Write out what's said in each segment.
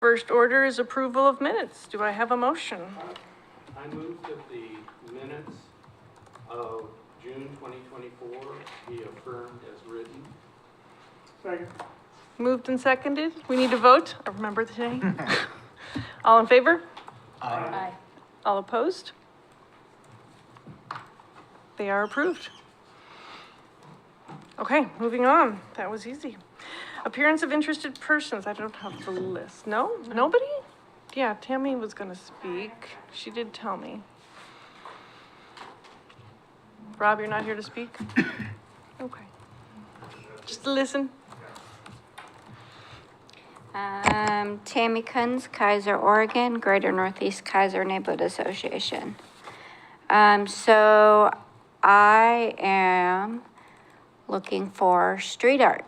First order is approval of minutes. Do I have a motion? I move that the minutes of June 2024 be affirmed as written. Second. Moved and seconded. We need to vote. I remember today. All in favor? Aye. All opposed? They are approved. Okay, moving on. That was easy. Appearance of interested persons. I don't have the list. No? Nobody? Yeah, Tammy was gonna speak. She did tell me. Rob, you're not here to speak? Okay. Just to listen. Tammy Kunz, Keizer, Oregon, Greater Northeast Keizer Neighborhood Association. So I am looking for street art.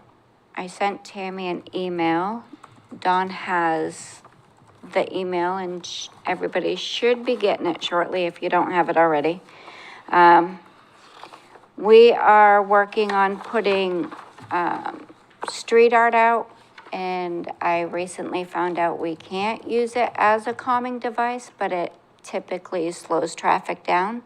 I sent Tammy an email. Dawn has the email and everybody should be getting it shortly if you don't have it already. We are working on putting street art out, and I recently found out we can't use it as a calming device, but it typically slows traffic down.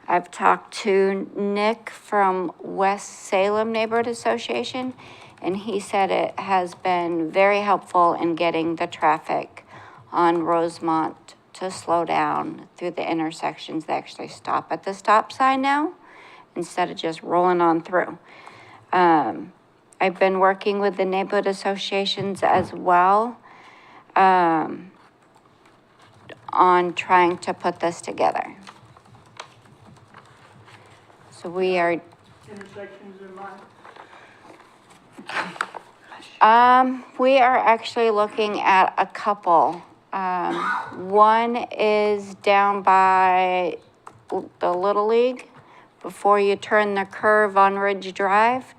I've talked to Nick from West Salem Neighborhood Association, and he said it has been very helpful in getting the traffic on Rosemont to slow down through the intersections. They actually stop at the stop sign now instead of just rolling on through. I've been working with the neighborhood associations as well on trying to put this together. So we are... Intersections in mind? We are actually looking at a couple. One is down by the Little League before you turn the curve on Ridge Drive.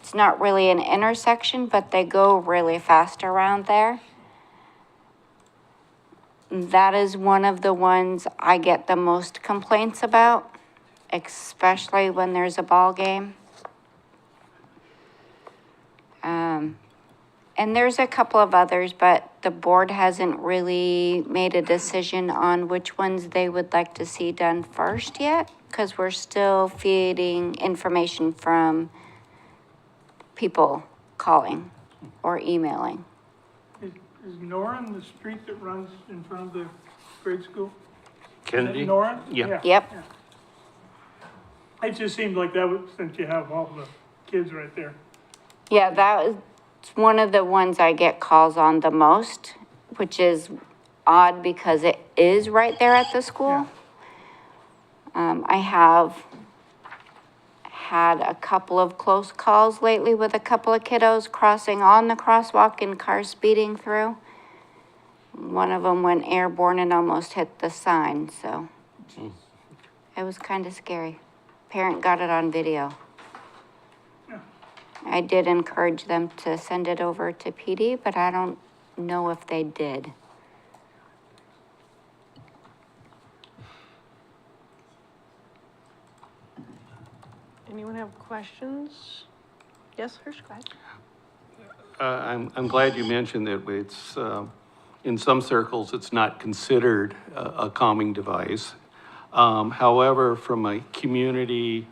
It's not really an intersection, but they go really fast around there. That is one of the ones I get the most complaints about, especially when there's a ball game. And there's a couple of others, but the board hasn't really made a decision on which ones they would like to see done first yet, because we're still feeding information from people calling or emailing. Is Noran the street that runs in front of the grade school? Kennedy? Is that Noran? Yeah. Yep. It just seemed like that was, since you have all the kids right there. Yeah, that was one of the ones I get calls on the most, which is odd because it is right there at the school. I have had a couple of close calls lately with a couple of kiddos crossing on the crosswalk and cars speeding through. One of them went airborne and almost hit the sign, so it was kind of scary. Parent got it on video. I did encourage them to send it over to PD, but I don't know if they did. Anyone have questions? Yes, Hirsch, go ahead. I'm glad you mentioned that it's, in some circles, it's not considered a calming device. However, from a community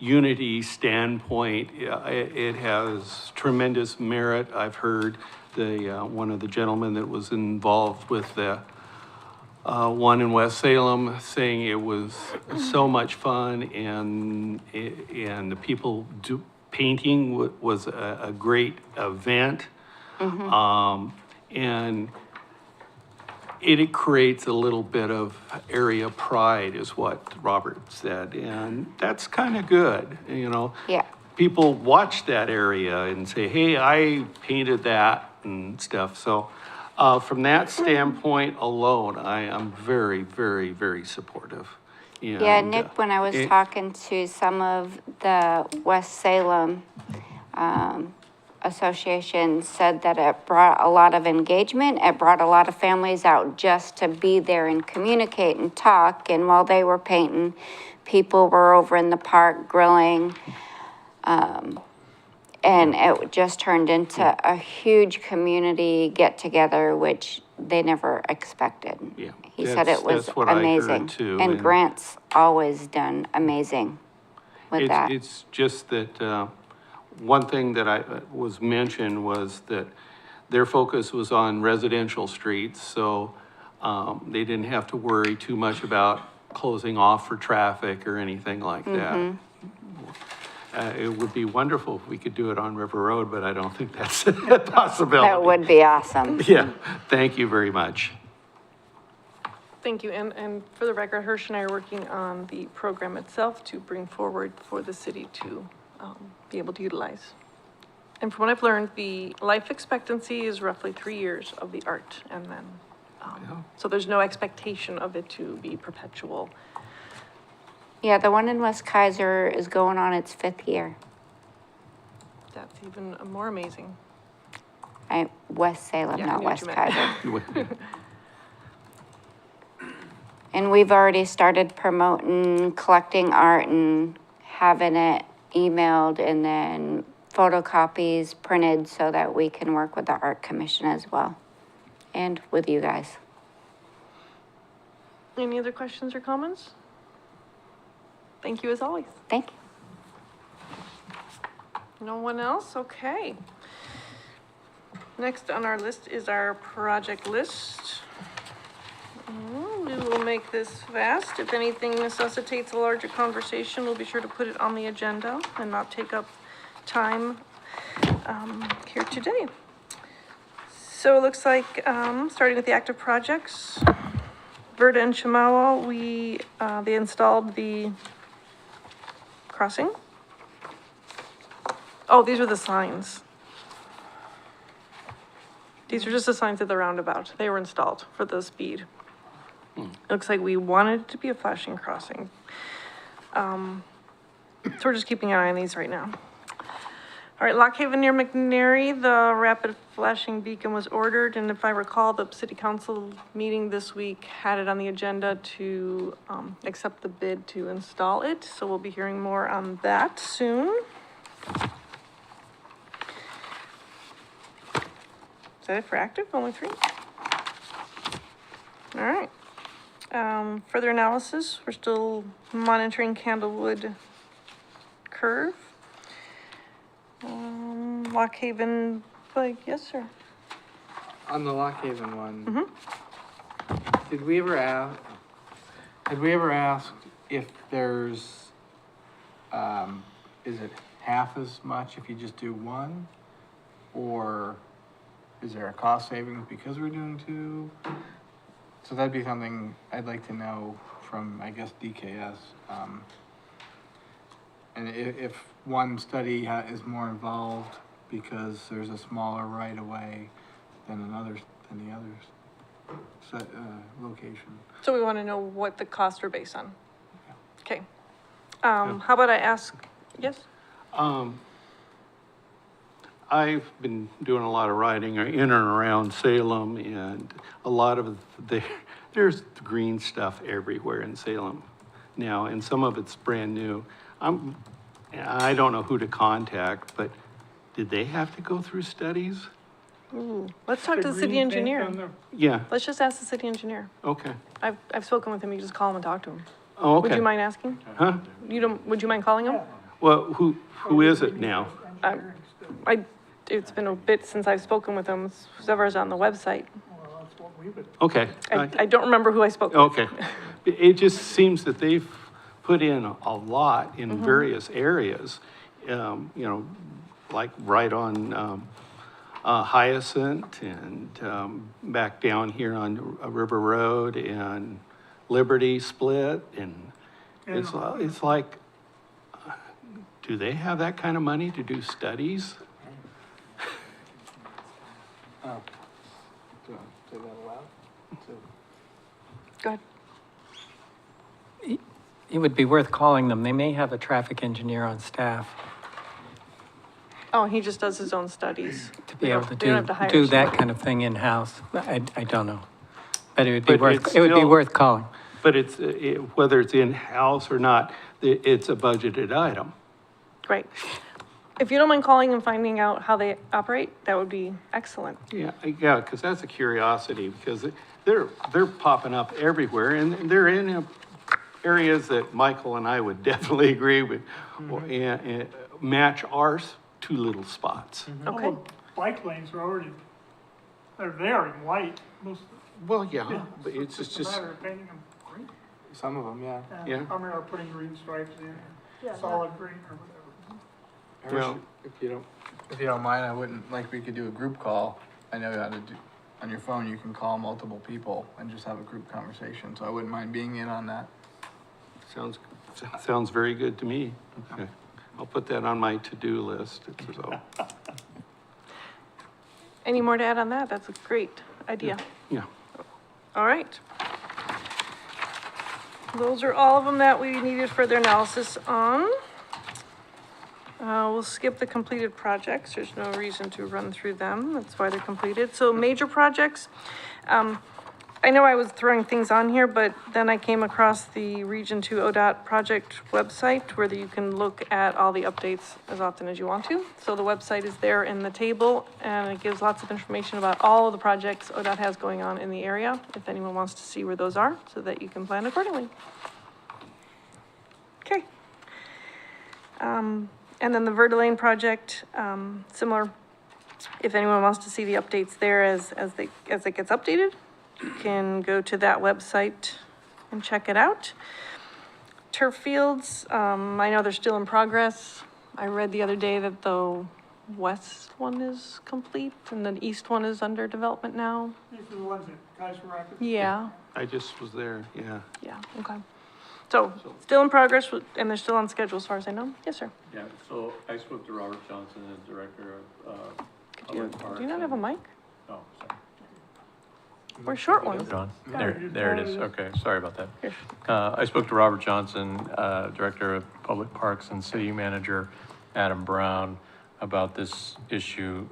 unity standpoint, it has tremendous merit. I've heard one of the gentlemen that was involved with the one in West Salem saying it was so much fun, and the people painting was a great event. And it creates a little bit of area pride, is what Robert said, and that's kind of good, you know. Yeah. People watch that area and say, hey, I painted that and stuff. So from that standpoint alone, I am very, very, very supportive. Yeah, Nick, when I was talking to some of the West Salem association, said that it brought a lot of engagement. It brought a lot of families out just to be there and communicate and talk. And while they were painting, people were over in the park grilling. And it just turned into a huge community get-together, which they never expected. Yeah, He said it was that's what I heard amazing. too, And and- Grant's always done amazing with that. It's just that, one thing that was mentioned was that their focus was on residential streets, so, they didn't have to worry too much about closing off for traffic or anything like that. It would be wonderful if we could do it on River Road, but I don't think that's a possibility. That would be awesome. Yeah, thank you very much. Thank you, and for the record, Hirsch and I are working on the program itself to bring forward for the city to be able to utilize. And from what I've learned, the life expectancy is roughly 3 years of the art, and then, so there's no expectation of it to be perpetual. Yeah, the one in West Keizer is going on its 5th year. That's even more amazing. West Salem, Yeah, I not knew what West you meant. Keizer. And we've already started promoting, collecting art and having it emailed and then photocopies printed so that we can work with the art commission as well. And with you guys. Any other questions or comments? Thank you as always. Thank you. No one else? Okay. Next on our list is our project list. We will make this fast. If anything necessitates a larger conversation, we'll be sure to put it on the agenda and not take up time here today. So it looks like, starting with the active projects, Verda and Chamawa, they installed the crossing. Oh, these are the signs. These are just the signs at the roundabout. They were installed for the speed. It looks like we wanted it to be a flashing crossing. So we're just keeping an eye on these right now. All right, Lock Haven near McNary, the rapid flashing beacon was ordered, and if I recall, the city council meeting this week had it on the agenda to accept the bid to install it, so we'll be hearing more on that soon. Is that it for active? Only 3? All right. Further analysis, we're still monitoring Candlewood curve. Lock Haven, like, yes, sir. On the Lock Haven one, did we ever ask, had we ever asked if there's, is it half as much if you just do one? Or is there a cost savings because we're doing 2? So that'd be something I'd like to know from, I guess, DKS. And if one study is more involved because there's a smaller right-of-way than the others, location. So we want to know what the costs are based on. Okay. How about I ask, yes? I've been doing a lot of riding in and around Salem, and a lot of there's green stuff everywhere in Salem now, and some of it's brand new. I don't know who to contact, but did they have to go through studies? Ooh, let's talk to the green city paint engineer. on there. Yeah, Let's just ask the city engineer. okay. I've spoken with him, you just call him and talk to him. Oh, okay. Would you mind asking? Huh? Would you mind calling him? Well, who is it now? It's been a bit since I've spoken with him, it's whoever's on the website. Well, that's what we would. Okay. I don't remember who I spoke with. Okay. It just seems that they've put in a lot in various areas, like right on Hyacinth and back down here on River Road and Liberty Split. And it's like, do they have that kind of money to do studies? Oh. Do I say that aloud? Go ahead. It would be worth calling them. They may have a traffic engineer on staff Oh, he just does his own studies. to be able to We don't have to hire do that someone. kind of thing in-house. I don't know. But it would be But it's it would be still- worth calling. But it's, whether it's in-house or not, it's a budgeted item. Right. If you don't mind calling and finding out how they operate, that would be excellent. Yeah, because that's a curiosity, because they're popping up everywhere, and they're in areas that Michael and I would definitely agree with, and match ours, two little spots. All Okay. the bike lanes are already, they're there in white, most, Well, yeah, but it's just a just, matter of painting them green. Some of them, yeah. And I mean, or putting green stripes in, or solid green or whatever. I Well- wish, if you don't mind, I wouldn't, like, we could do a group call. I know how to do, on your phone, you can call multiple people and just have a group conversation, so I wouldn't mind being in on that. sounds very good to me. Okay. I'll put that on my to-do list, so, Any more to add on that? That's a great idea. yeah. All right. Those are all of them that we needed further analysis on. We'll skip the completed projects. There's no reason to run through them. That's why they're completed. So major projects, I know I was throwing things on here, but then I came across the Region 2 ODOT project website where you can look at all the updates as often as you want to. So the website is there in the table, and it gives lots of information about all of the projects ODOT has going on in the area, if anyone wants to see where those are, so that you can plan accordingly. Okay. And then the Verda Lane project, similar, if anyone wants to see the updates there as it gets updated, you can go to that website and check it out. Turf fields, I know they're still in progress. I read the other day that the west one is complete and the east one is under development now. These are the ones that Keizer Rapids. Yeah, I just was there, yeah. okay. So, still in progress, and they're still on schedule as far as I know. Yes, sir. Yeah, so I spoke to Robert Johnson, the director of, Could you, Public do you not Parks have a mic? oh, sorry. Or short ones? Is it on? Yeah, There, you're there it fine. is, okay, sorry about that. Here. I spoke to Robert Johnson, Director of Public Parks and City Manager Adam Brown about this issue.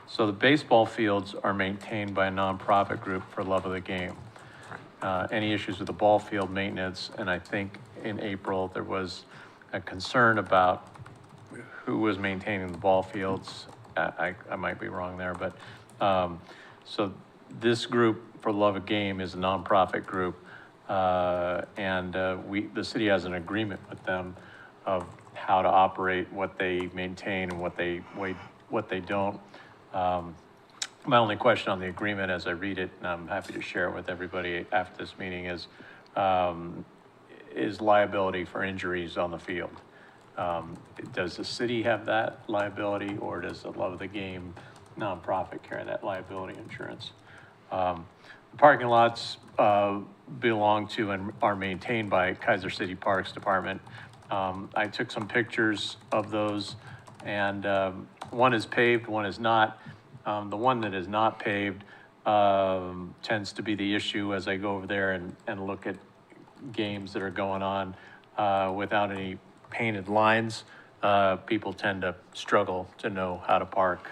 So the baseball fields are maintained by a nonprofit group for love of the game. Any issues with the ball field maintenance, and I think in April, there was a concern about who was maintaining the ball fields. I might be wrong there, but, so this group for love of game is a nonprofit group. And the city has an agreement with them of how to operate, what they maintain and what they don't. My only question on the agreement as I read it, and I'm happy to share it with everybody after this meeting, is liability for injuries on the field. Does the city have that liability, or does the Love of the Game nonprofit carry that liability insurance? The parking lots belong to and are maintained by Keizer City Parks Department. I took some pictures of those, and one is paved, one is not. The one that is not paved tends to be the issue as I go over there and look at games that are going on without any painted lines. People tend to struggle to know how to park.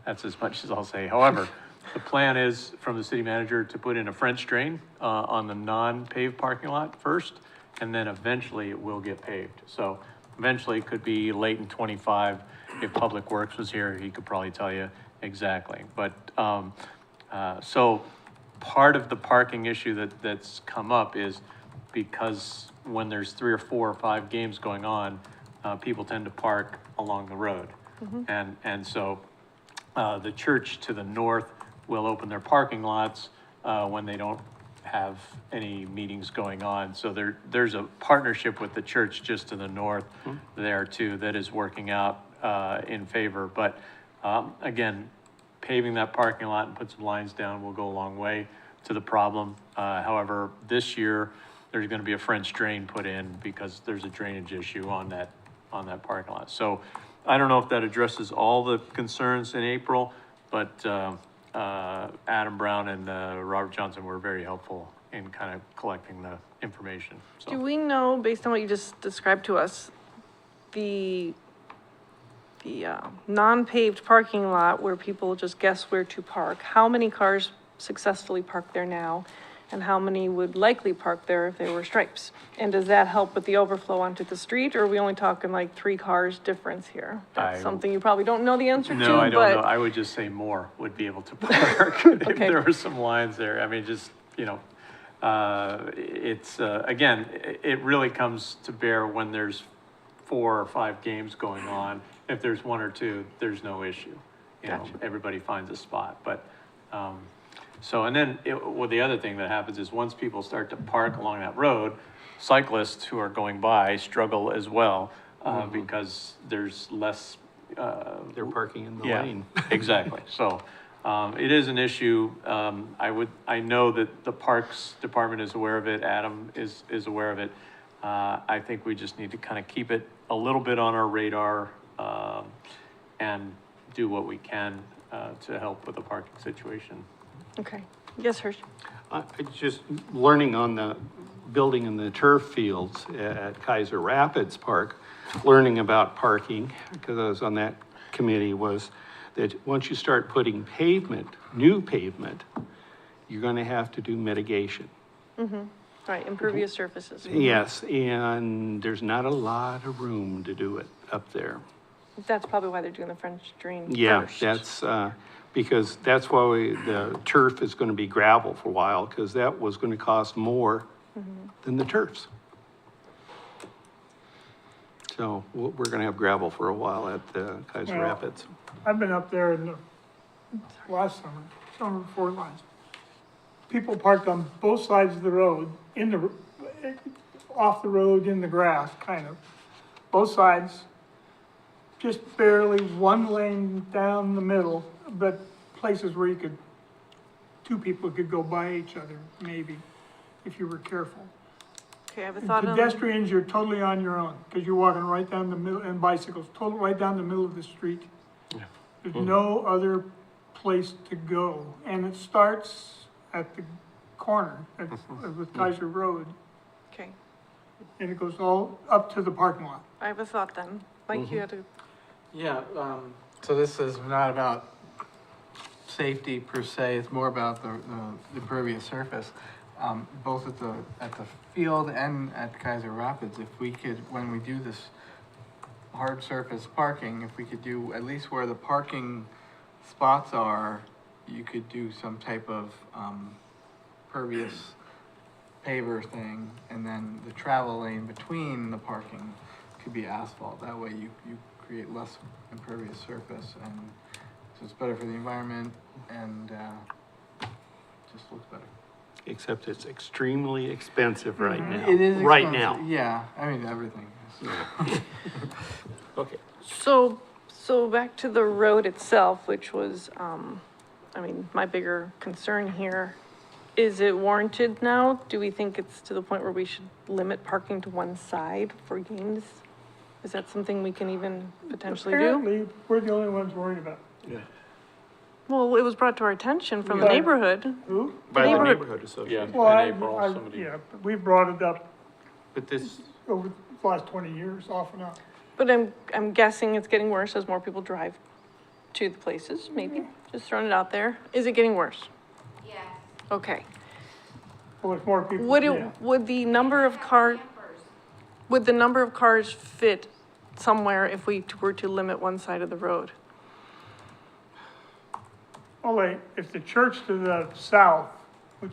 That's as much as I'll say. However, the plan is from the city manager to put in a French drain on the non-paved parking lot first, and then eventually it will get paved. So eventually it could be late in '25. If Public Works was here, he could probably tell you exactly. But, so part of the parking issue that's come up is because when there's 3 or 4 or 5 games going on, people tend to park along the road. And so, the church to the north will open their parking lots, when they don't have any meetings going on. So there's a partnership with the church just to the north there too, that is working out in favor. But again, paving that parking lot and put some lines down will go a long way to the problem. However, this year, there's gonna be a French drain put in because there's a drainage issue on that parking lot. So I don't know if that addresses all the concerns in April, but Adam Brown and Robert Johnson were very helpful in kind of collecting the information, so. Do we know, based on what you just described to us, the non-paved parking lot where people just guess where to park, how many cars successfully park there now? and how many would likely park there if they were stripes? And does that help with the overflow onto the street, or are we only talking like 3 cars difference here? That's I- something you probably don't know the answer to, No, I don't know. but, I would just say more would be able to park if Okay. there were some lines there. I mean, just, it's, again, it really comes to bear when there's 4 or 5 games going on. If there's 1 or 2, there's no issue. Gotcha. Everybody finds a spot, but, so, and then, well, the other thing that happens is once people start to park along that road, cyclists who are going by struggle as well, because there's less, They're parking in the yeah, lane. exactly. So, it is an issue. I know that the Parks Department is aware of it. Adam is aware of it. I think we just need to kind of keep it a little bit on our radar, and do what we can, to help with the parking situation. okay. Yes, Hersh? Just learning on the building in the turf fields at Keizer Rapids Park, learning about parking, because I was on that committee, was that once you start putting pavement, new pavement, you're gonna have to do mitigation. Right, impervious surfaces. Yes, and there's not a lot of room to do it up there. That's probably why they're doing the French drain Yeah, first. that's, because that's why the turf is gonna be gravel for a while, because that was gonna cost more than the turfs. So we're gonna have gravel for a while at Keizer Well, Rapids. I've been up there in the last summer before last. People parked on both sides of the road, off the road, in the grass, kind of. Both sides, just barely 1 lane down the middle, but places where 2 people could go by each other, maybe, if you were careful. Okay, I have a thought on, Pedestrians, you're totally on your own, because you're walking right down the middle, and bicycles, totally right down the middle of the street. There's no other place to go, and it starts at the corner with Keizer Road, okay, and it goes all up to the parking lot. I have a thought then. Mike, you had to, Yeah, so this is not about safety per se, it's more about the impervious surface. Both at the field and at Keizer Rapids, if we could, when we do this hard surface parking, if we could do, at least where the parking spots are, you could do some type of, pervious paver thing, and then the travel lane between the parking could be asphalt. That way you create less impervious surface, and so it's better for the environment, and, just looks better. Except it's extremely expensive right now. It is Right expensive. now. Yeah, I mean, everything. Okay. so back to the road itself, which was, I mean, my bigger concern here. Is it warranted now? Do we think it's to the point where we should limit parking to one side for games? Is that something we can even potentially do? Apparently, we're the only ones worried about it. Well, it was brought to our attention from the Yeah. neighborhood. Who? By the neighborhood- neighborhood association. Well, In April, somebody. yeah, we've brought it up But this, over the last 20 years, off and on. But I'm guessing it's getting worse as more people drive to the places, maybe, just throwing it out there. Is it getting worse? Yes. Okay. Well, if more people, Would yeah. it, would the number of cars fit somewhere if we were to limit one side of the road? Well, like, if the church to the south, which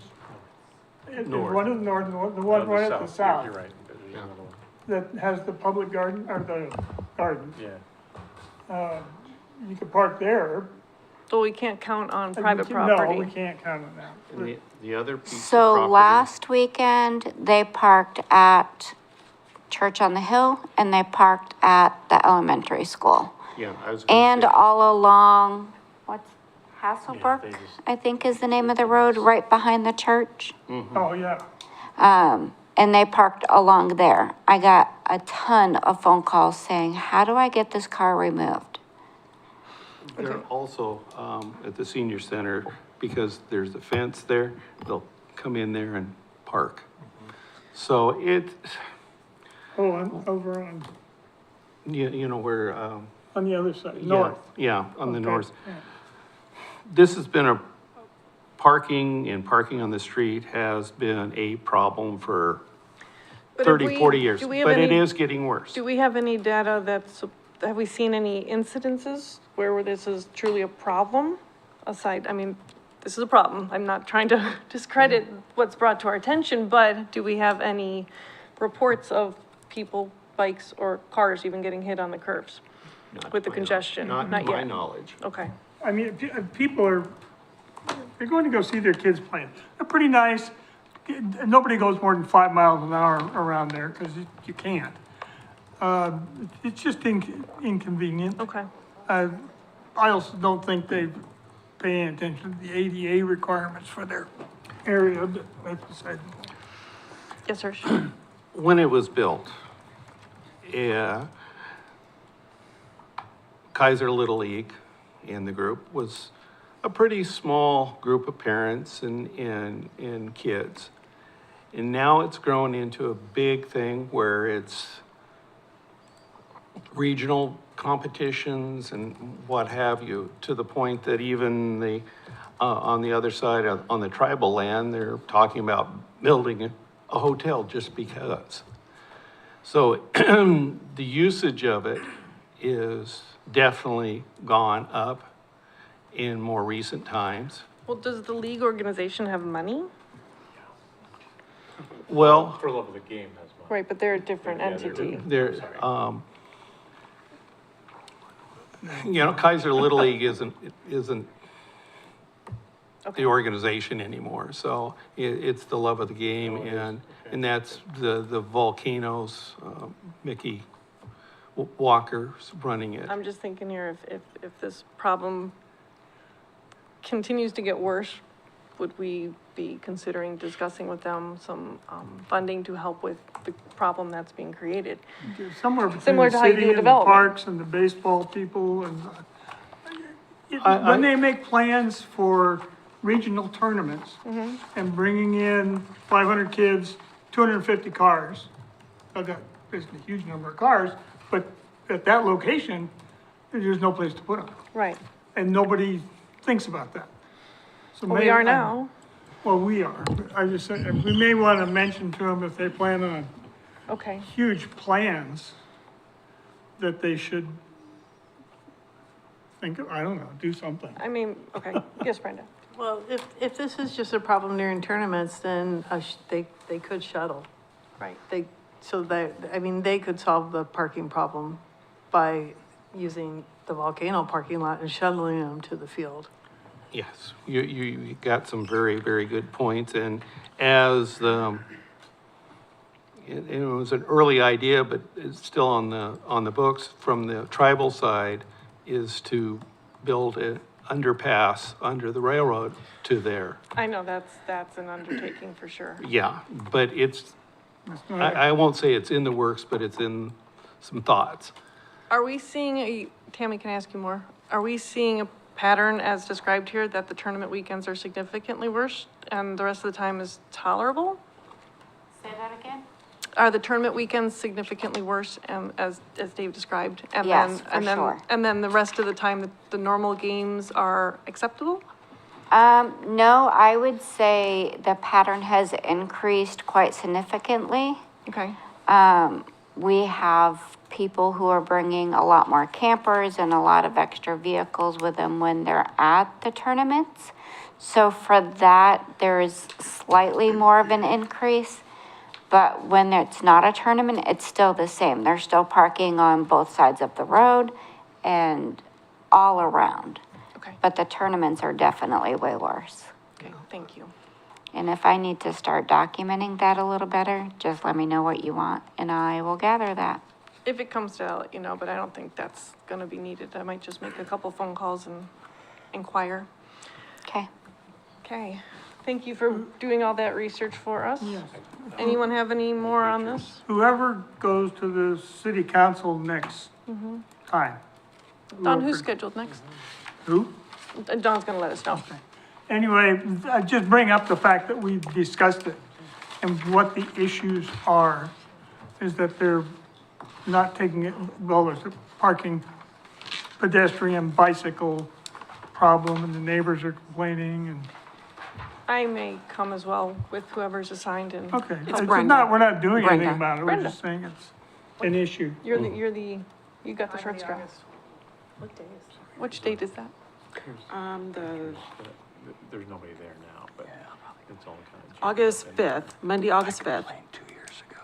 is North. one of the north, the one right at the south, You're right. There's another one. that has the public garden, or the garden, Yeah. you could park there. So we can't count on And we private can- No, we property. can't count on that. and the other piece of So property- last weekend, they parked at Church on the Hill, and they parked at the elementary school. Yeah, I was gonna And say, all along, what's Hasselbrook, they just- I think is the name of the road, right behind the church. Oh, yeah. And they parked along there. I got a ton of phone calls saying, how do I get this car removed? they're also, at the senior center, because there's a fence there, they'll come in there and park. So Oh, over you know, where, on the other side, yeah, north. yeah, on the Okay, north. yeah. This has been parking and parking on the street has been a problem for But if 30, we- 40 years, do we have but it any- is getting worse. Do we have any data have we seen any incidences where this is truly a problem? Aside, I mean, this is a problem. I'm not trying to discredit what's brought to our attention, but do we have any reports of people, bikes, or cars even getting hit on the curbs Not with the to my congestion? Not to my yet. knowledge. Okay. I mean, if people are, they're going to go see their kids playing. They're pretty nice. Nobody goes more than 5 miles an hour around there because you can't. It's just inconvenient. Okay. I also don't think they pay any attention to the ADA requirements for their area, but like I said. Yes, sir. When it was built, yeah, Keizer Little League and the group was a pretty small group of parents and kids. And now it's grown into a big thing where it's regional competitions and what have you, to the point that even on the other side, on the tribal land, they're talking about building a hotel just because. So the usage of it is definitely gone up in more recent times. Well, does the league organization have money? Well, For love of the game, that's my. Right, but they're a different Yeah, they're entity. there, Keizer Little League isn't the organization anymore. So it's the love of the game, and that's the Volcanoes, Mickey Walker's running it. I'm just thinking here, if this problem continues to get worse, would we be considering discussing with them some funding to help with the problem that's being created? Somewhere between Similar the to how you do city and the development. parks and the baseball people and, I- when they make plans for regional tournaments Mm-hmm. and bringing in 500 kids, 250 cars, that is a huge number of cars, but at that location, there's no place to put them. Right, And nobody thinks about that. So well, we may- are now, Well, we are. I just said, we may want to mention to them if they plan on okay. huge plans, that they should think, I don't know, do something. I mean, okay, yes, Brenda. Well, if this is just a problem during tournaments, then they could shuttle. Right. They could solve the parking problem by using the volcano parking lot and shuttling them to the field. Yes, you got some very, very good points, and as, it was an early idea, but it's still on the books from the tribal side, is to build an underpass under the railroad to there. I know that's an undertaking for sure. Yeah, but it's, I won't say it's in the works, but it's in some thoughts. Are we seeing, Tammy, can I ask you more? Are we seeing a pattern as described here that the tournament weekends are significantly worse and the rest of the time is tolerable? Say that again? Are the tournament weekends significantly worse, as Dave described? And Yes, then- for and then- sure. And then the rest of the time, the normal games are acceptable? No, I would say the pattern has increased quite significantly. Okay, We have people who are bringing a lot more campers and a lot of extra vehicles with them when they're at the tournaments. So for that, there's slightly more of an increase. But when it's not a tournament, it's still the same. They're still parking on both sides of the road and all around. okay, But the tournaments are definitely way worse. okay, thank you. And if I need to start documenting that a little better, just let me know what you want and I will gather that. If it comes to, I'll let you know, but I don't think that's gonna be needed. I might just make a couple phone calls and inquire. Okay. Okay, thank you for doing all that research for us. Anyone have any more on this? Whoever goes to the city council next time. Don, whoever- who's scheduled next? Who? Don's gonna let us know. Anyway, I just bring up the fact that we discussed it, and what the issues are, is that they're not taking it, well, there's a parking, pedestrian, bicycle problem, and the neighbors are complaining, and I may come as well with whoever's assigned and. Okay, It's it's Brenda. not, we're not doing anything Brenda. about it, we're Brenda. just saying it's an issue. You're you got the short straw. What day is? Which date is that? There's nobody there now, but it's all kind of. August 5th, Monday, August 5th. 2 years ago,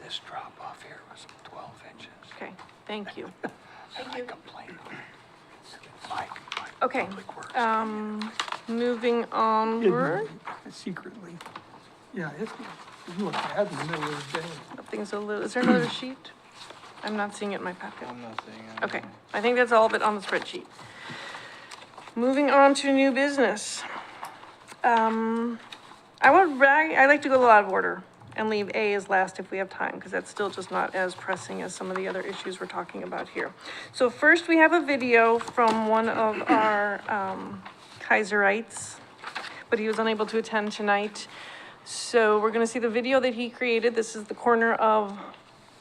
this drop off here was 12 inches. Okay, thank you. I complained. Okay, moving onward. Secretly. Yeah, it looked bad in the middle of the day. Nothing's a little, is there another sheet? I'm not seeing it in my packet. I'm not seeing it. Okay, I think that's all of it on the spreadsheet. Moving on to new business. I like to go out of order and leave A as last if we have time, because that's still just not as pressing as some of the other issues we're talking about here. So first, we have a video from one of our Keizerites, but he was unable to attend tonight. So we're gonna see the video that he created. This is the corner of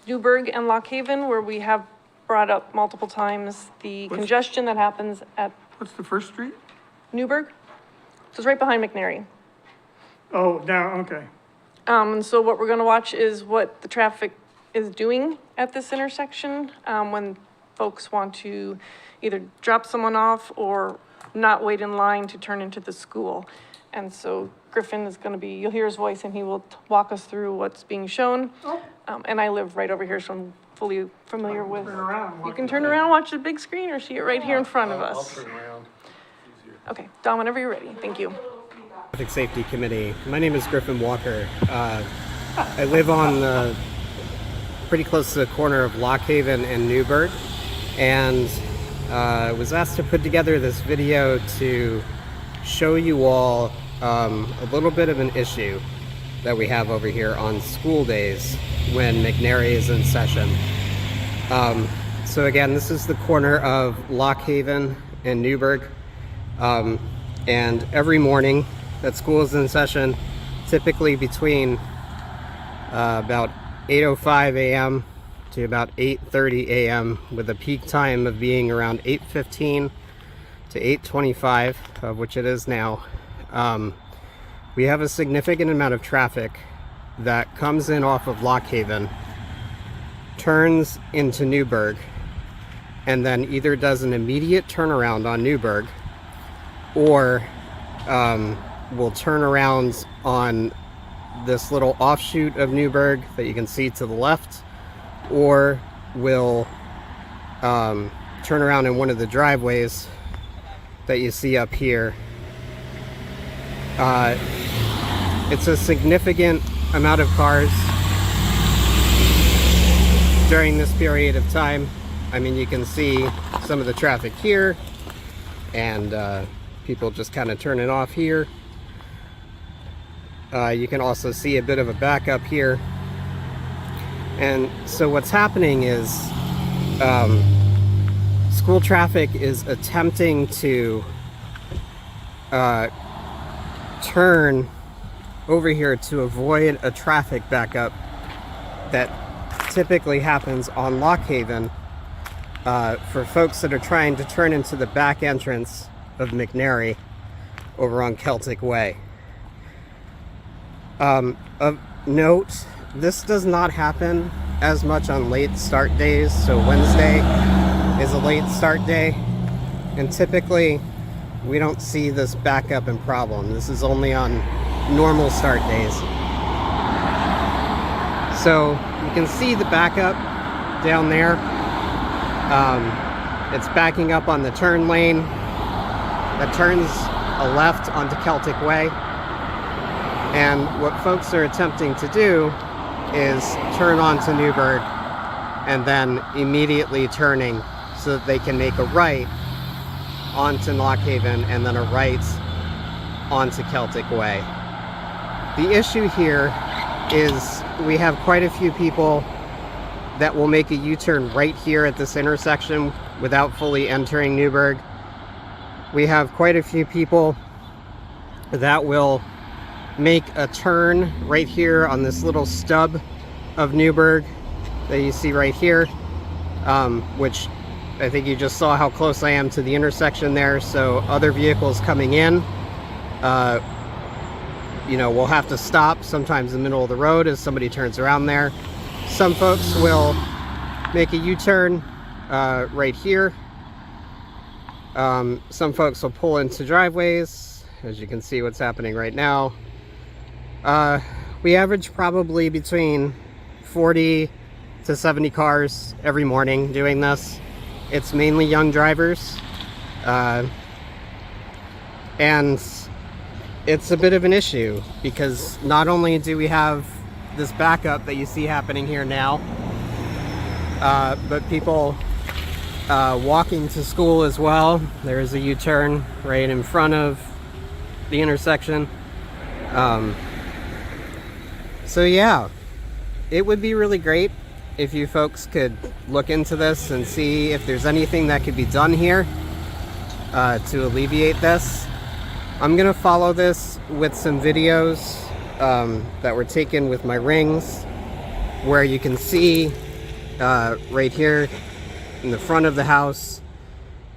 Newburgh and Lock Haven, where we have brought up multiple times the congestion that happens at What's the first street? Newburgh. So it's right behind McNary. Oh, down, okay. And so what we're gonna watch is what the traffic is doing at this intersection, when folks want to either drop someone off or not wait in line to turn into the school. And so Griffin is gonna be, you'll hear his voice and he will walk us through what's being shown. And I live right over here, so I'm fully familiar with. Turn around. You can turn around, watch the big screen, or see it right here in front of us. around. Okay, Don, whenever you're ready, thank you. Traffic Safety Committee. My name is Griffin Walker. I live on pretty close to the corner of Lock Haven and Newburgh, and was asked to put together this video to show you all a little bit of an issue that we have over here on school days when McNary is in session. So again, this is the corner of Lock Haven and Newburgh, and every morning that school is in session, typically between about 8:05 a.m. to about 8:30 a.m. with a peak time of being around 8:15 to 8:25, which it is now. We have a significant amount of traffic that comes in off of Lock Haven, turns into Newburgh, and then either does an immediate turnaround on Newburgh or will turn around on this little offshoot of Newburgh that you can see to the left, or will turn around in one of the driveways that you see up here. It's a significant amount of cars during this period of time. I mean, you can see some of the traffic here, and people just kind of turning off here. You can also see a bit of a backup here. And so what's happening is school traffic is attempting to turn over here to avoid a traffic backup that typically happens on Lock Haven for folks that are trying to turn into the back entrance of McNary over on Celtic Way. Of note, this does not happen as much on late start days, so Wednesday is a late start day, and typically we don't see this backup and problem. This is only on normal start days. So you can see the backup down there. It's backing up on the turn lane that turns a left onto Celtic Way. And what folks are attempting to do is turn onto Newburgh and then immediately turning so that they can make a right onto Lock Haven and then a right onto Celtic Way. The issue here is we have quite a few people that will make a U-turn right here at this intersection without fully entering Newburgh. We have quite a few people that will make a turn right here on this little stub of Newburgh that you see right here, which I think you just saw how close I am to the intersection there. So other vehicles coming in you know, will have to stop sometimes in the middle of the road as somebody turns around there. Some folks will make a U-turn right here. Some folks will pull into driveways, as you can see what's happening right now. We average probably between 40 to 70 cars every morning doing this. It's mainly young drivers. And it's a bit of an issue because not only do we have this backup that you see happening here now, but people walking to school as well. There's a U-turn right in front of the intersection. So yeah, it would be really great if you folks could look into this and see if there's anything that could be done here to alleviate this. I'm gonna follow this with some videos that were taken with my rings, where you can see right here in the front of the house,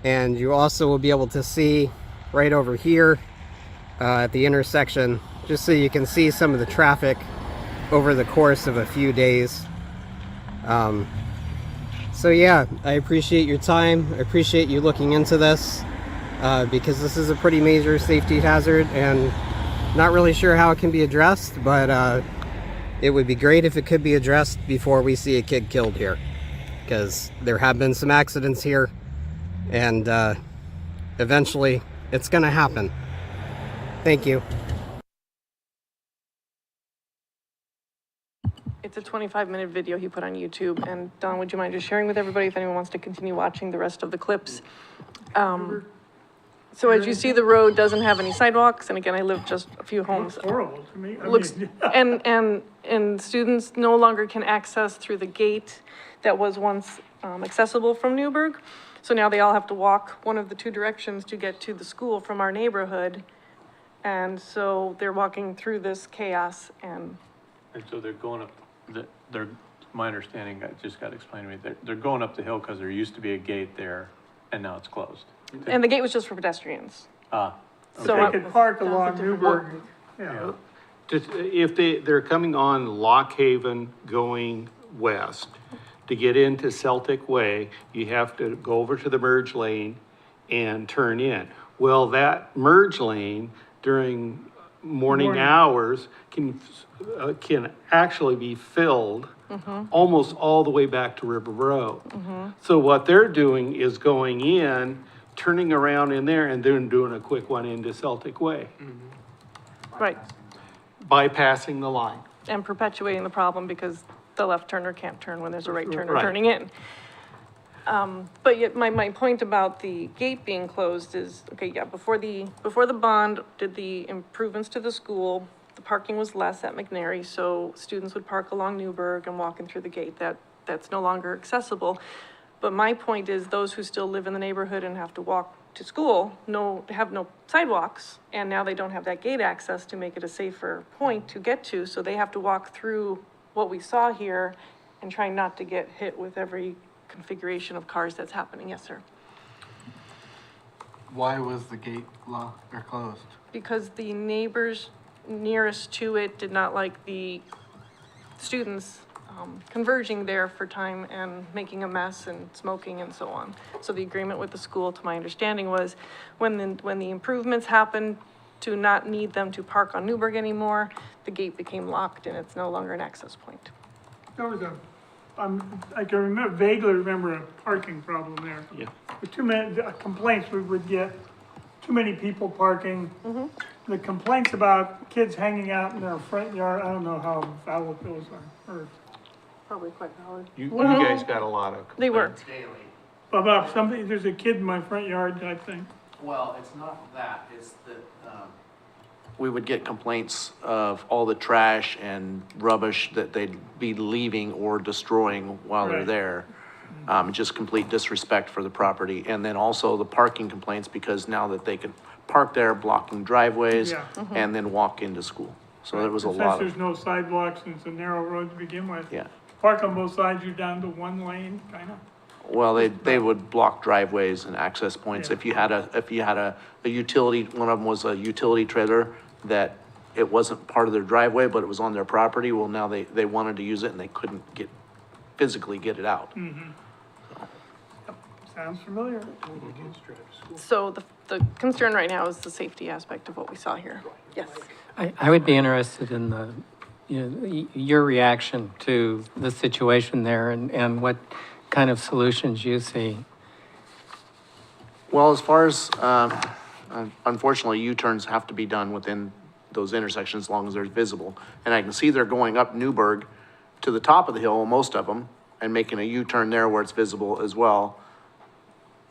and you also will be able to see right over here at the intersection, just so you can see some of the traffic over the course of a few days. So yeah, I appreciate your time. I appreciate you looking into this because this is a pretty major safety hazard, and not really sure how it can be addressed, but it would be great if it could be addressed before we see a kid killed here, because there have been some accidents here, and eventually it's gonna happen. Thank you. It's a 25-minute video he put on YouTube, and Don, would you mind just sharing with everybody if anyone wants to continue watching the rest of the clips? So as you see, the road doesn't have any sidewalks, and again, I live just a few homes. Looks horrible to me. Looks, and students no longer can access through the gate that was once accessible from Newburgh. So now they all have to walk one of the two directions to get to the school from our neighborhood. And so they're walking through this chaos, and so they're going up, they're, my understanding, I just got explained to me, they're going up the hill because there used to be a gate there and now it's closed. and the gate was just for pedestrians. Ah, So They I- could park along Newburgh, yeah. Just, if they're coming on Lock Haven going west, to get into Celtic Way, you have to go over to the merge lane and turn in. Well, that merge lane during morning hours can actually be filled almost all the way back to River Road. So what they're doing is going in, turning around in there, and then doing a quick one into Celtic Way, Right, bypassing the line. and perpetuating the problem because the left turner can't turn when there's a right turner Right. turning in. But yet my point about the gate being closed is, okay, yeah, before the bond did the improvements to the school, the parking was less at McNary, so students would park along Newburgh and walk in through the gate. That's no longer accessible. But my point is those who still live in the neighborhood and have to walk to school, have no sidewalks, and now they don't have that gate access to make it a safer point to get to, so they have to walk through what we saw here and try not to get hit with every configuration of cars that's happening. Yes, sir. Why was the gate locked or closed? Because the neighbors nearest to it did not like the students converging there for time and making a mess and smoking and so on. So the agreement with the school, to my understanding, was when the improvements happened to not need them to park on Newburgh anymore, the gate became locked and it's no longer an access point. There was I can vaguely remember a parking problem there. Yeah. The too many complaints we would get, too many people parking. The complaints about kids hanging out in their front yard, I don't know how valid those are, or Probably quite valid. You guys got a lot of. They were. Daily. about somebody, there's a kid in my front yard, I think. Well, it's not that, it's that, we would get complaints of all the trash and rubbish that they'd be leaving or destroying while they're Right. there. Just complete disrespect for the property. And then also the parking complaints, because now that they can park there, blocking driveways, Yeah. and then walk into school. So there was a Since lot there's of, no sidewalks and it's a narrow road to begin with. yeah. Park on both sides, you're down to one lane, kinda. Well, they would block driveways and access points. Yeah. If you had a utility, one of them was a utility trailer that it wasn't part of their driveway, but it was on their property. Well, now they wanted to use it and they couldn't physically get it out. Sounds familiar. So the concern right now is the safety aspect of what we saw here. Yes. I would be interested in the, your reaction to the situation there and what kind of solutions you see. Well, as far as, unfortunately, U-turns have to be done within those intersections as long as they're visible. And I can see they're going up Newburgh to the top of the hill, most of them, and making a U-turn there where it's visible as well,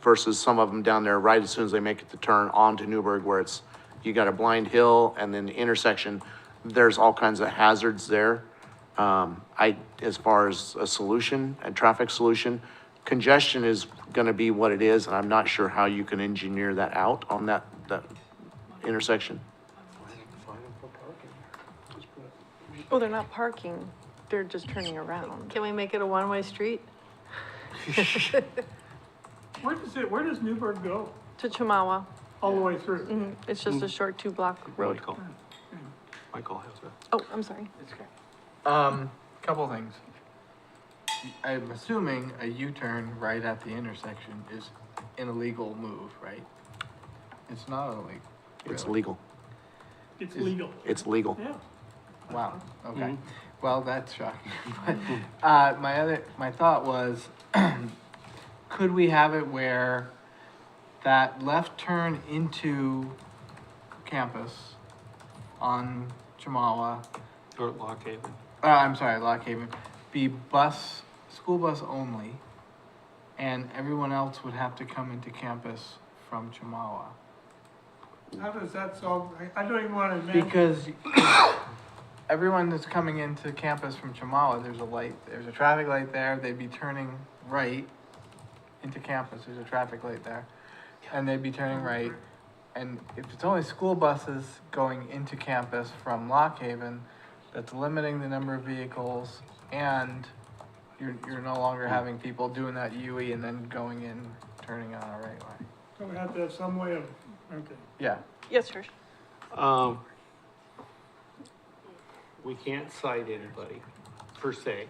versus some of them down there right as soon as they make the turn onto Newburgh where it's, you got a blind hill and then the intersection, there's all kinds of hazards there. As far as a solution, a traffic solution, congestion is gonna be what it is, and I'm not sure how you can engineer that out on that intersection. Oh, they're not parking, they're just turning around. Can we make it a one-way street? Where does Newburgh go? To Chamawa. All the way through? It's just a short 2-block road. Michael has a. Oh, I'm sorry. Couple things. I'm assuming a U-turn right at the intersection is an illegal move, right? It's not illegal. It's really. legal. It's legal. It's legal. Yeah. Wow, okay. Well, that's shocking. But, my thought was, could we have it where that left turn into campus on Chamawa, Or Lock Haven. I'm sorry, Lock Haven, be school bus only, and everyone else would have to come into campus from Chamawa? How does that solve, I don't even want to imagine. Because everyone that's coming into campus from Chamawa, there's a traffic light there, they'd be turning right into campus, there's a traffic light there, and they'd be turning right, and if it's only school buses going into campus from Lock Haven, that's limiting the number of vehicles, and you're no longer having people doing that UE and then going in, turning on a right way. So we have to have some way of, okay. Yeah. Yes, Trish. We can't cite anybody, per se.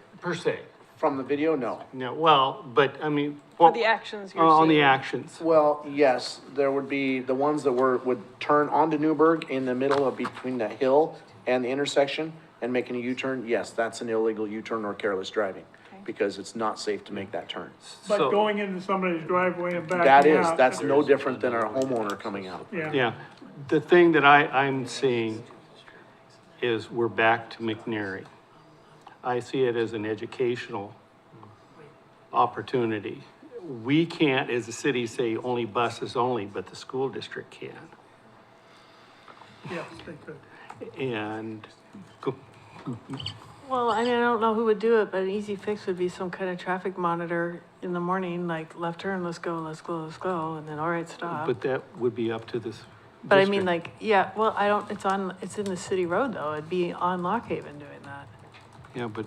From the video, no. No, well, but, I mean. For the actions you're On the seeing. actions. Well, yes, there would be the ones that would turn onto Newburgh in the middle of between the hill and the intersection and making a U-turn. Yes, that's an illegal U-turn or careless driving, because it's not safe to make that turn. But So- going into somebody's driveway and backing out. That's no different than our homeowner coming out. Yeah. Yeah, the thing that I'm seeing is we're back to McNary. I see it as an educational opportunity. We can't, as a city, say only buses only, but the school district can. Yes, they could. And, Well, I mean, I don't know who would do it, but an easy fix would be some kind of traffic monitor in the morning, like left turn, let's go, and then all right, stop. but that would be up to this. But I mean, district. like, yeah, well, it's in the city road though, it'd be on Lock Haven doing that. Yeah, but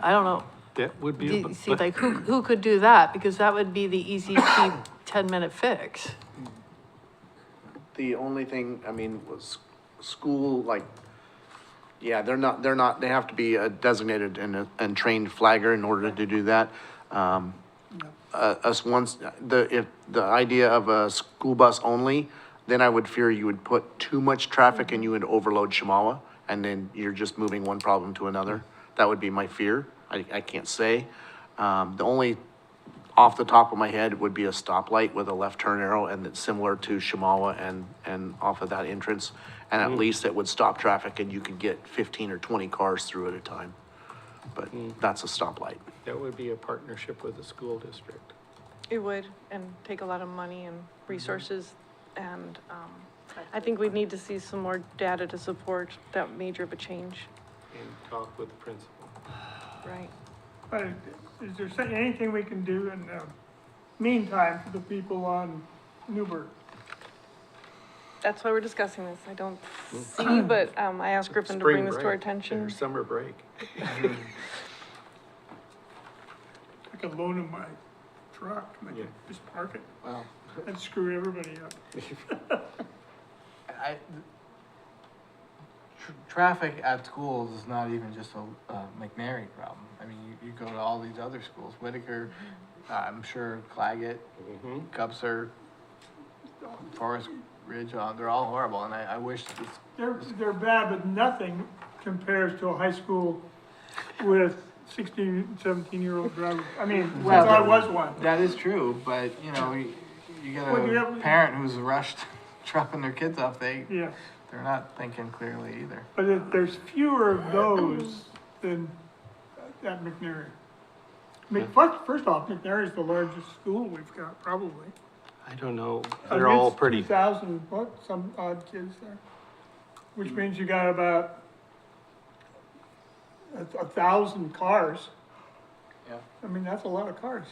I don't know, that would do be. you see, like, who could do that? Because that would be the easy, cheap, 10-minute fix. The only thing, I mean, was school, like, yeah, they have to be a designated and trained flagger in order to do that. If the idea of a school bus only, then I would fear you would put too much traffic and you would overload Chamawa, and then you're just moving one problem to another. That would be my fear. I can't say. The only, off the top of my head, would be a stoplight with a left turn arrow, and it's similar to Chamawa and off of that entrance. And at least it would stop traffic and you could get 15 or 20 cars through at a time. But that's a stoplight. That would be a partnership with the school district. It would, and take a lot of money and resources, and, I think we need to see some more data to support that major of a change. And talk with the principal. Right. But is there anything we can do in the meantime for the people on Newburgh? That's why we're discussing this. I don't see, but, I asked Griffin to bring this to our Spring break, attention. or summer break. I could loan them my truck, and I could just park it. Wow. That'd screw everybody up. traffic at schools is not even just a McNary problem. I mean, you go to all these other schools, Whitaker, I'm sure Claggett, Cubser, Forest Ridge, they're all horrible, and I wish this. They're bad, but nothing compares to a high school with 16, 17-year-old drivers. I mean, since Well, I was one. That is true, but, you know, you get Well, you a have- parent who's rushed dropping their kids off, Yeah, they're not thinking clearly either. but there's fewer of those than at McNary. I mean, first off, McNary's the largest school we've got, probably. I don't know, I they're mean, all it's pretty, 2,000, some odd kids there. Which means you got about 1,000 cars. Yeah. I mean, that's a lot of cars.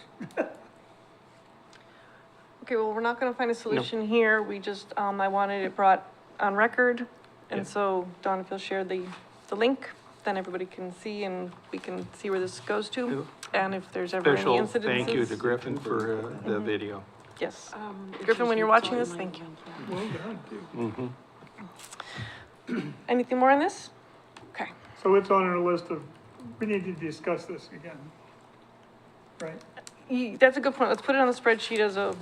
Okay, well, we're not gonna find a solution here, we just, I wanted it brought on record. Yeah. And so, Don, if you'll share the link, then everybody can see and we can see where this goes to. And if there's ever any special incidences. thank you to Griffin for the video. Yes. Griffin, when you're watching this, thank you. Well done, too. Anything more on this? Okay. So it's on our list of, we need to discuss this again. Right? That's a good point. Let's put it on the spreadsheet as a,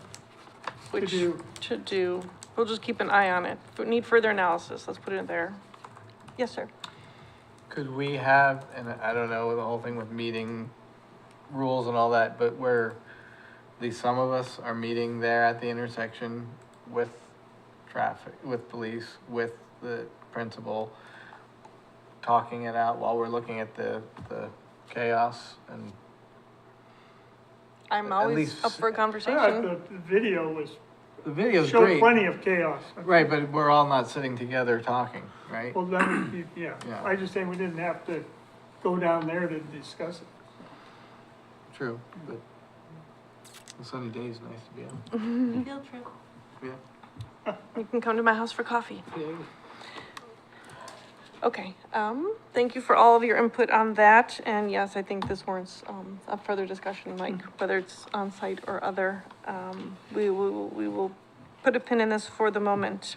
which, do. to do. We'll just keep an eye on it. If we need further analysis, let's put it there. Yes, sir. Could we have, and I don't know, the whole thing with meeting rules and all that, but where at least some of us are meeting there at the intersection with traffic, with police, with the principal, talking it out while we're looking at the chaos and I'm At always least- up for a Yeah, conversation. the video was, the video's showed great. plenty of chaos. Right, but we're all not sitting together talking, right? Well, then, yeah, Yeah. I just think we didn't have to go down there to discuss it. True, but a sunny day is nice to be out. Field trip. Yeah. You can come to my house for coffee. Okay, thank you for all of your input on that, and yes, I think this warrants, a further discussion, Mike, whether it's on site or other. We will put a pin in this for the moment.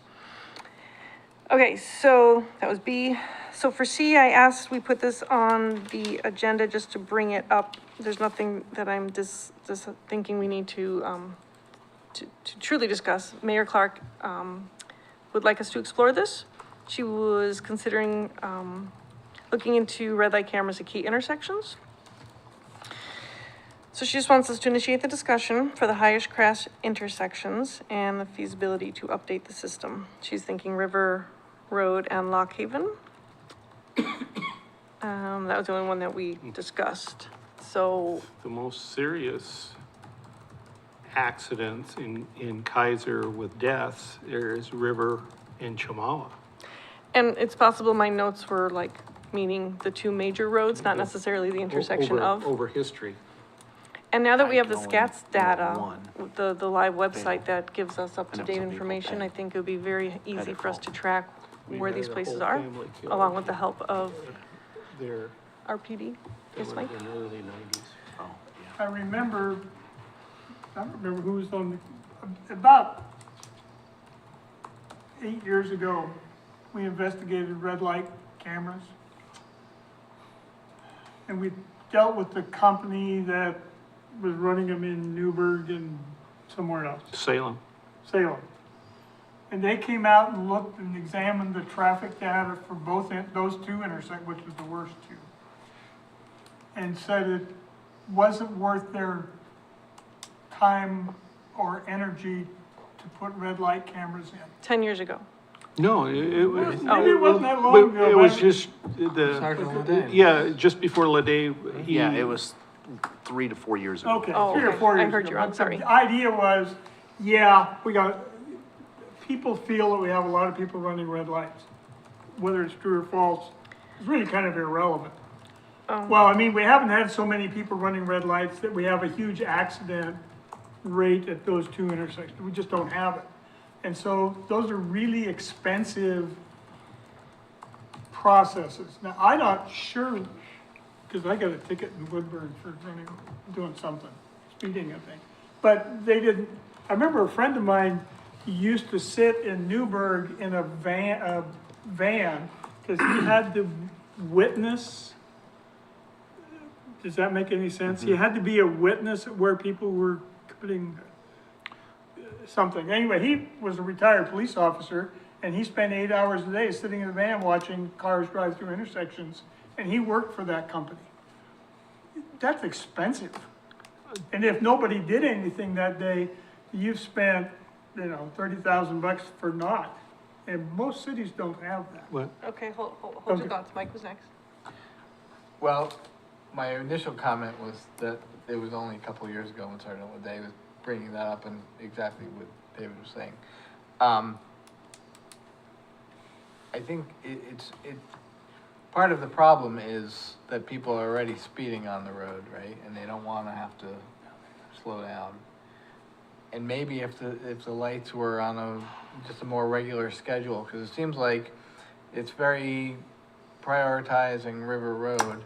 Okay, so that was B. So for C, I asked we put this on the agenda just to bring it up. There's nothing that I'm just thinking we need to truly discuss. Mayor Clark, would like us to explore this. She was considering, looking into red light cameras at key intersections. So she just wants us to initiate the discussion for the highest crash intersections and the feasibility to update the system. She's thinking River Road and Lock Haven. That was the only one that we discussed. So, The most serious accidents in Keizer with deaths is River and Chamawa. and it's possible my notes were like meaning the two major roads, not necessarily the intersection of. Over history. And now that we I have the can only SCATS data, one. the live website that gives us I know up-to-date some people information, pay. I think it would be very easy for us to track We where had these a places whole are, family killed. along with the help of They're, RPD. Yes, Mike? in the early 90s. Oh, I don't remember who was on the, about 8 years ago, we investigated red light cameras. And we dealt with the company that was running them in Newburgh and somewhere else, Salem. Salem. And they came out and looked and examined the traffic data for both, those two intersections, which was the worst two. And said it wasn't worth their time or energy to put red light cameras in. 10 years ago. No, it was. Maybe it wasn't that long ago, It was but- just the, Sergeant Leday. yeah, just before Leday. yeah, it was 3 to 4 years ago. Okay, Oh, 3 or okay. 4 I years heard ago. you wrong, But sorry. The idea was, yeah, people feel that we have a lot of people running red lights. Whether it's true or false is really kind of irrelevant. Well, I mean, we haven't had so many people running red lights that we have a huge accident rate at those two intersections. We just don't have it. And so those are really expensive processes. Now, I'm not sure, because I got a ticket in Woodburn for doing something, speeding, I think. But they didn't, I remember a friend of mine, he used to sit in Newburgh in a van Because he had to witness, does that make any sense? He had to be a witness where people were committing something. Anyway, he was a retired police officer, and he spent 8 hours a day sitting in the van watching cars drive through intersections, and he worked for that company. That's expensive. And if nobody did anything that day, you've spent, 30,000 bucks for naught. And most cities don't have that. What? Okay, hold Okay. your thoughts. Mike was next. Well, my initial comment was that it was only a couple of years ago when Sergeant Lede was bringing that up and exactly what David was saying. I think part of the problem is that people are already speeding on the road, right? And they don't wanna have to slow down. And maybe if the lights were on just a more regular schedule, cause it seems like it's very prioritizing River Road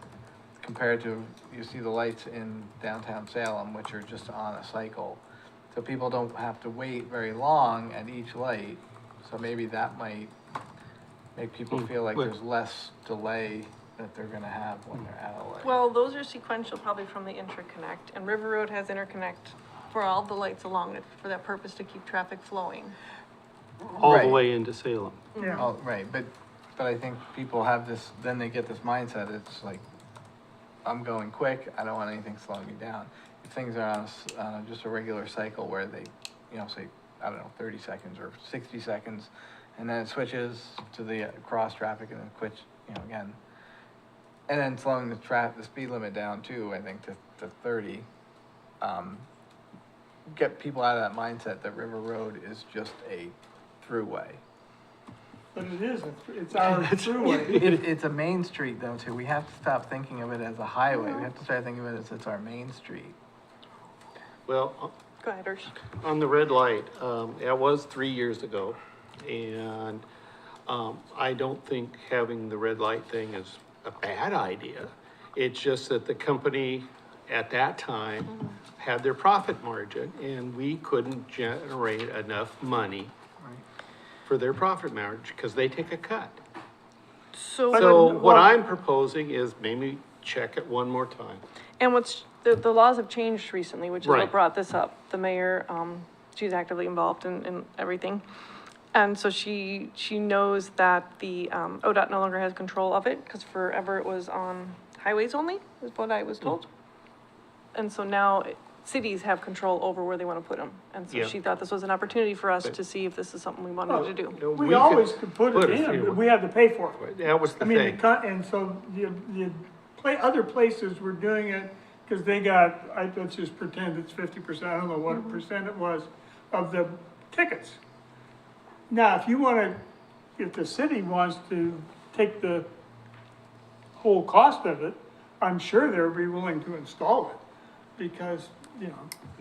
compared to, you see the lights in downtown Salem, which are just on a cycle. So people don't have to wait very long at each light, so maybe that might make people feel like there's less delay that they're gonna have when they're at a light. Well, those are sequential probably from the interconnect, and River Road has interconnect for all the lights along it for that purpose to keep traffic flowing. All the Right. way into Salem. Yeah. Oh, right, but I think people have this, then they get this mindset, it's like, I'm going quick, I don't want anything slowing me down. If things are on just a regular cycle where they, say, I don't know, 30 seconds or 60 seconds, and then it switches to the cross traffic and then quits, again. And then slowing the speed limit down too, I think to 30. Get people out of that mindset that River Road is just a throughway. But it isn't, it's our throughway. It's a main street though too. We have to stop thinking of it as a highway. We have to start thinking of it as it's our main street. Well, Go ahead, Ursh. on the red light, that was 3 years ago. And, I don't think having the red light thing is a bad idea. It's just that the company at that time had their profit margin and we couldn't generate enough money for their profit margin because they take a cut. So what I'm proposing is maybe check it one more time. And the laws have changed recently, which is what Right. brought this up. The mayor, she's actively involved in everything. And so she knows that the, ODOT no longer has control of it, because forever it was on highways only, is what I was told. And so now cities have control over where they want to put them. And so Yeah. she thought this was an opportunity for us to see if this is something we wanted to do. We always could put it in, but we had to pay for it. That was the I mean, thing. and so other places were doing it because they got, let's just pretend it's 50%, I don't know what percent it was, of the tickets. Now, if the city wants to take the whole cost of it, I'm sure they'll be willing to install it because,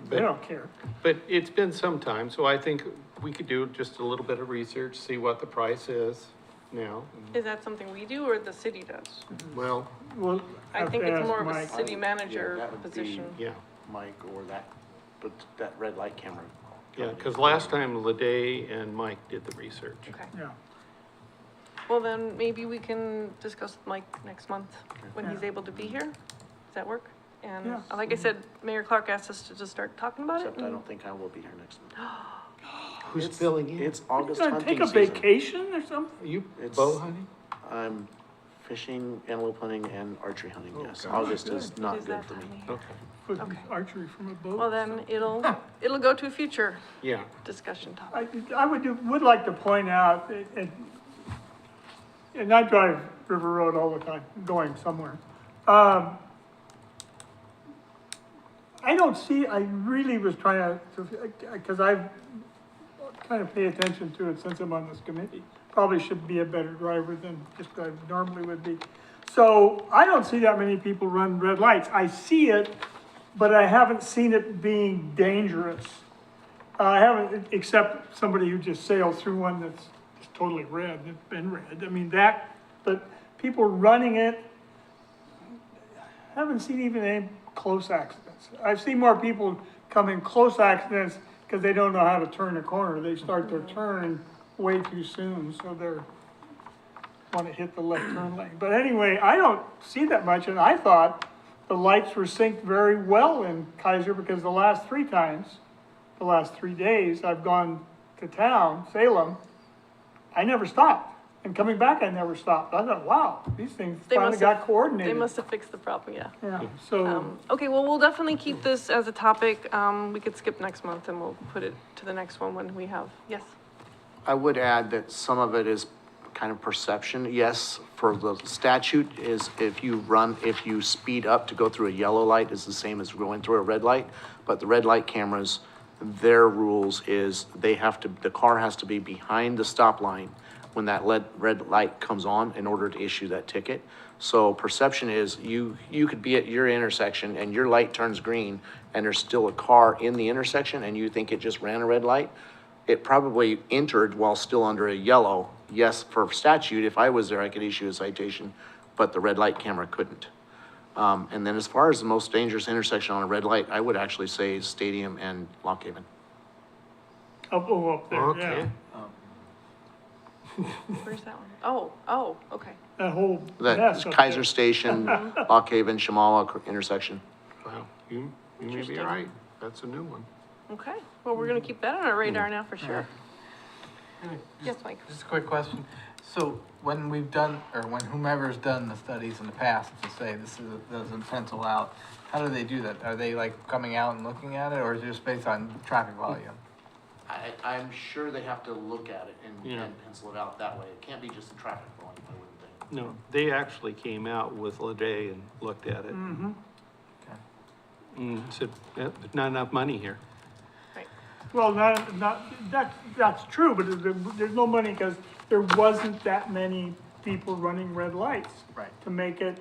they don't care. But it's been some time, so I think we could do just a little bit of research, see what the price is now. Is that something we do or the city does? Well, Well, I have think to it's ask more of a Mike. city manager that would be- position. yeah, Mike or that red light camera. yeah, because last time Lede and Mike did the research. Okay. Yeah. Well, then maybe we can discuss with Mike next month when he's able to be here. Does that work? And Yeah. like I said, Mayor Clark asked us to just start talking about it. Except I don't think I will be here next month. Who's filling in? It's You August gonna hunting take a season. vacation or something? Are you It's- bow hunting? I'm fishing, antelope hunting, and archery hunting, Oh, yes. gosh. August is It not is good that for time me. of year. Put Okay. archery from a boat? Well, then it'll go to a future Yeah, discussion topic. I would like to point out, and I drive River Road all the time, going somewhere. I don't see, I really was trying to, because I've kind of pay attention to it since I'm on this committee. Probably should be a better driver than just I normally would be. So I don't see that many people run red lights. I see it, but I haven't seen it being dangerous. I haven't, except somebody who just sailed through one that's totally red, it's been red. I mean, but people running it, haven't seen even any close accidents. I've seen more people come in close accidents because they don't know how to turn a corner. They start their turn way too soon, so they're when it hit the left turn lane. But anyway, I don't see that much, and I thought the lights were synced very well in Keizer, because the last 3 days I've gone to town, Salem, I never stopped. And coming back, I never stopped. I thought, wow, these things They finally must have- got coordinated. They must have fixed the problem, yeah. Yeah, so, Okay, well, we'll definitely keep this as a topic. We could skip next month and we'll put it to the next one when we have, yes. I would add that some of it is kind of perception. Yes, for the statute is if you speed up to go through a yellow light is the same as going through a red light. But the red light cameras, their rules is the car has to be behind the stop line when that red light comes on in order to issue that ticket. So perception is you could be at your intersection and your light turns green and there's still a car in the intersection and you think it just ran a red light. It probably entered while still under a yellow. Yes, for statute, if I was there, I could issue a citation, but the red light camera couldn't. And then as far as the most dangerous intersection on a red light, I would actually say Stadium and Lock Haven. up there, Okay. yeah. Where's that one? Oh, okay. That whole That mess up Keizer there. Station, Lock Haven, Shamawa intersection. Wow, you may be Interesting. right. That's a new one. Okay, well, we're gonna keep that on our radar now for sure. Yes, Mike? Just a quick question. So when we've done, or when whomever's done the studies in the past to say doesn't pencil out, how do they do that? Are they like coming out and looking at it, or is it just based on traffic volume? I'm sure they have to look at it Yeah. and pencil it out that way. It can't be just the traffic volume, I wouldn't think. No, they actually came out with Leday and looked at it. Mm-hmm. Okay. And said, "There's not enough money here." Well, that's true, but there's no money because there wasn't that many people running red lights. Right. To make it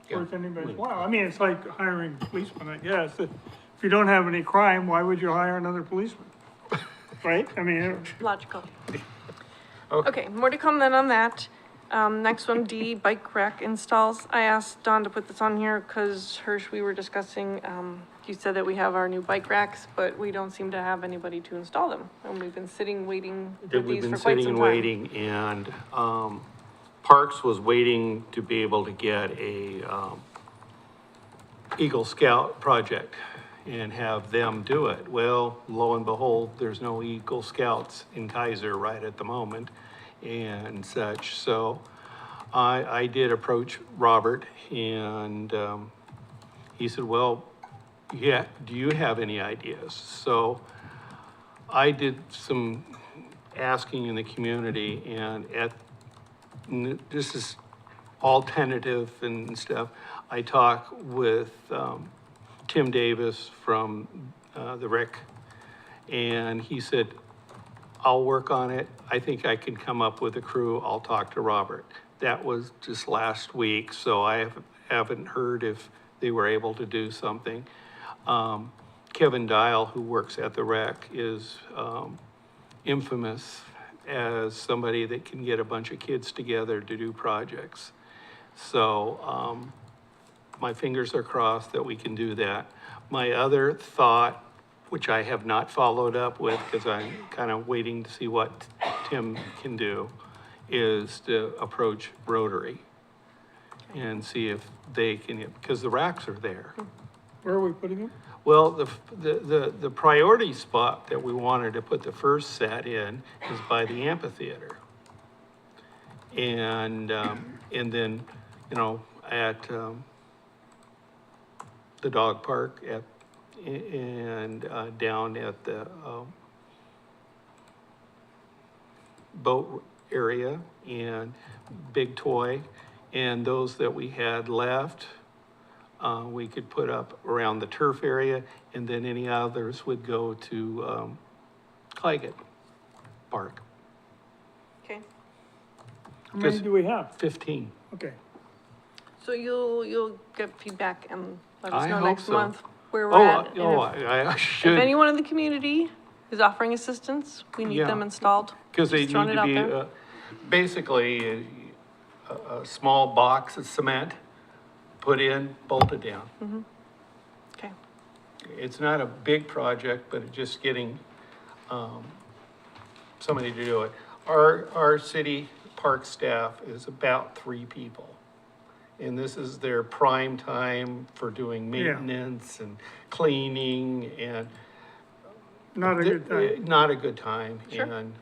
Yeah. worth anybody's while. I mean, it's like hiring policemen, I guess. If you don't have any crime, why would you hire another policeman? Right? I mean, Logical. Okay. Okay, more to come then on that. Next one, D, bike rack installs. I asked Dawn to put this on here because Hirsch, we were discussing, you said that we have our new bike racks, but we don't seem to have anybody to install them. And we've been sitting, waiting for That we've these been for quite sitting some and time. waiting, and, Parks was waiting to be able to get a, Eagle Scout project and have them do it. Well, lo and behold, there's no Eagle Scouts in Keizer right at the moment and such, so I did approach Robert and, he said, well, yeah, do you have any ideas? So I did some asking in the community and this is all tentative and stuff. I talked with, Tim Davis from, the rec, and he said, I'll work on it. I think I can come up with a crew. I'll talk to Robert. That was just last week, so I haven't heard if they were able to do something. Kevin Dial, who works at the rec, is, infamous as somebody that can get a bunch of kids together to do projects. So, my fingers are crossed that we can do that. My other thought, which I have not followed up with because I'm kind of waiting to see what Tim can do, is to approach Rotary and see if they can, because the racks are there. where are we putting them? Well, the priority spot that we wanted to put the first set in is by the amphitheater. And then, you know, at, the dog park and down at the, boat area and Big Toy. And those that we had left, we could put up around the turf area, and then any others would go to, Claggett Park, How Okay, many Just- do we have? 15. Okay. so you'll get feedback and let us I know hope next so. month where we're Oh, at. and I If should, anyone in the community is offering assistance, we need Yeah. them installed. because they Just need throwing it to out be, there. basically, a small box of cement, put in, bolted down. Okay, It's not a big project, but it's just getting, somebody to do it. Our city park staff is about 3 people. And this is their prime time for doing maintenance and cleaning and. Not a good time. Not a good time. Sure. And,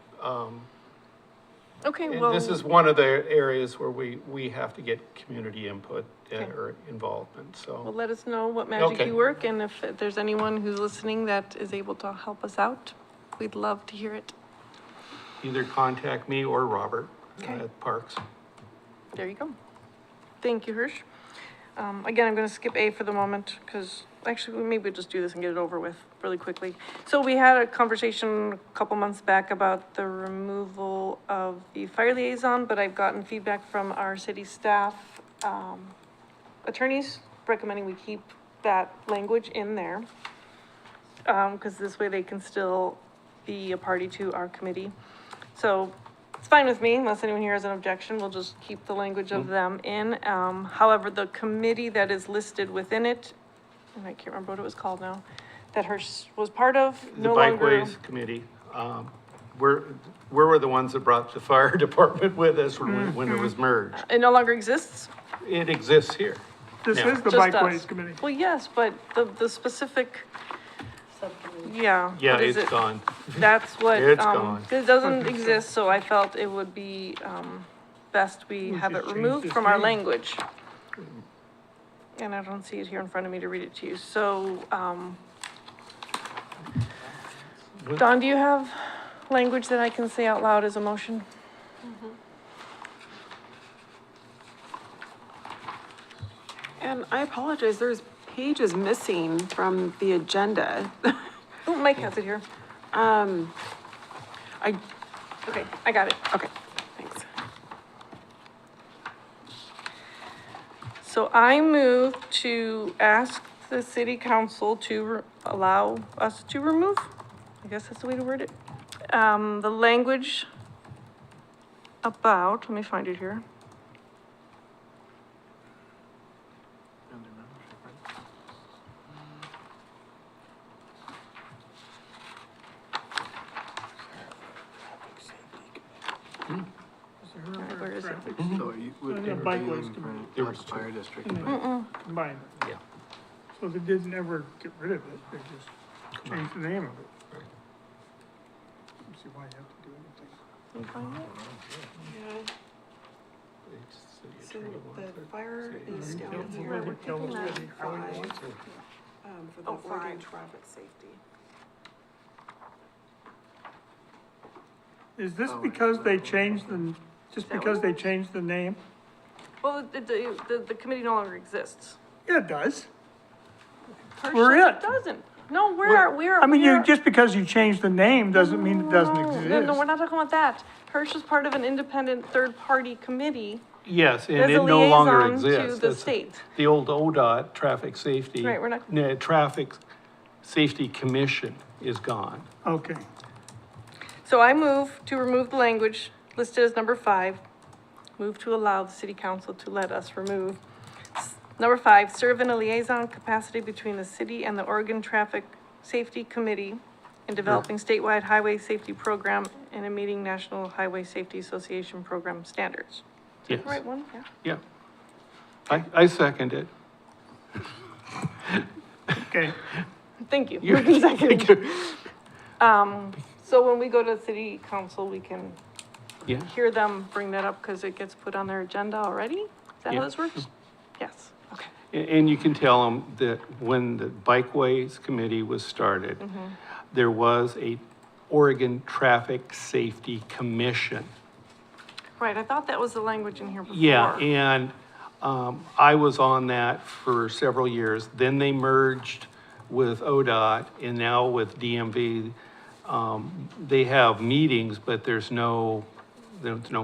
Okay, and well. this is one of the areas where we have to get community input Okay. or involvement, Well, so. let us know what magic Okay. you work, and if there's anyone who's listening that is able to help us out, we'd love to hear it. Either contact me or Robert Okay. at Parks. There you go. Thank you, Hirsch. Again, I'm gonna skip A for the moment, because actually, maybe we'll just do this and get it over with really quickly. So we had a conversation a couple months back about the removal of the fire liaison, but I've gotten feedback from our city staff, attorneys recommending we keep that language in there. Because this way they can still be a party to our committee. So it's fine with me, unless anyone here has an objection, we'll just keep the language of them in. However, the committee that is listed within it, and I can't remember what it was called now, that Hirsch was part of, The no longer. Bikeways Committee, we were the ones that brought the fire department with us when it was merged. It no longer exists? It exists here. This Yeah. is the Just Bikeways us. Committee. Well, yes, but the specific, yeah. Yeah, what is it's it? gone. That's what, It's gone. it doesn't exist, so I felt it would be, best we have it just change removed this from our name. language. And I don't see it here in front of me to read it to you, so, Don, do you have language that I can say out loud as a motion? And I apologize, there's pages missing from the agenda. Oh, Mike has it here. I, Okay, I got it. okay, thanks. So I move to ask the city council to allow us to remove, I guess that's the way to word it, the language about, let me find it here. All right, where is it? So you would, Yeah, it would Bikeways be in Committee. There Parks was two. Fire District. Combined. Yeah. So they didn't ever get rid of it, they just changed the name of it. Don't see why you have to do anything. Can you find it? So the fire is down Tell- here tell us what he- how he wants it. for the Oregon traffic safety. Is this because they changed the, just because they changed the name? Well, the committee no longer exists. Yeah, it does. Hirsch We're says it. doesn't. No, we're. I mean, we're- you, just because you changed the name doesn't mean it doesn't No, exist. No, we're not talking about that. Hirsch is part of an independent third-party committee. Yes, and As it a no longer liaison to exists. the That's state. The old ODOT, Traffic Safety. Right, we're not- No, Traffic Safety Commission is gone. Okay. So I move to remove the language listed as number 5. Move to allow the city council to let us remove. Number 5, serve in a liaison capacity between the city and the Oregon Traffic Safety Committee in developing statewide highway safety program and in meeting National Highway Safety Association program standards. Yes. Right one, yeah. Yeah. I second it. Okay. Thank you. You're- Moved and seconded. Thank you. So when we go to city council, we can Yeah. hear them bring that up because it gets put on their agenda already? Is that how Yeah. this works? Yes, okay. And you can tell them that when the Bikeways Committee was started, there was a Oregon Traffic Safety Commission. Right, I thought that was the language in here before. Yeah, and I was on that for several years. Then they merged with ODOT, and now with DMV, they have meetings, but there's no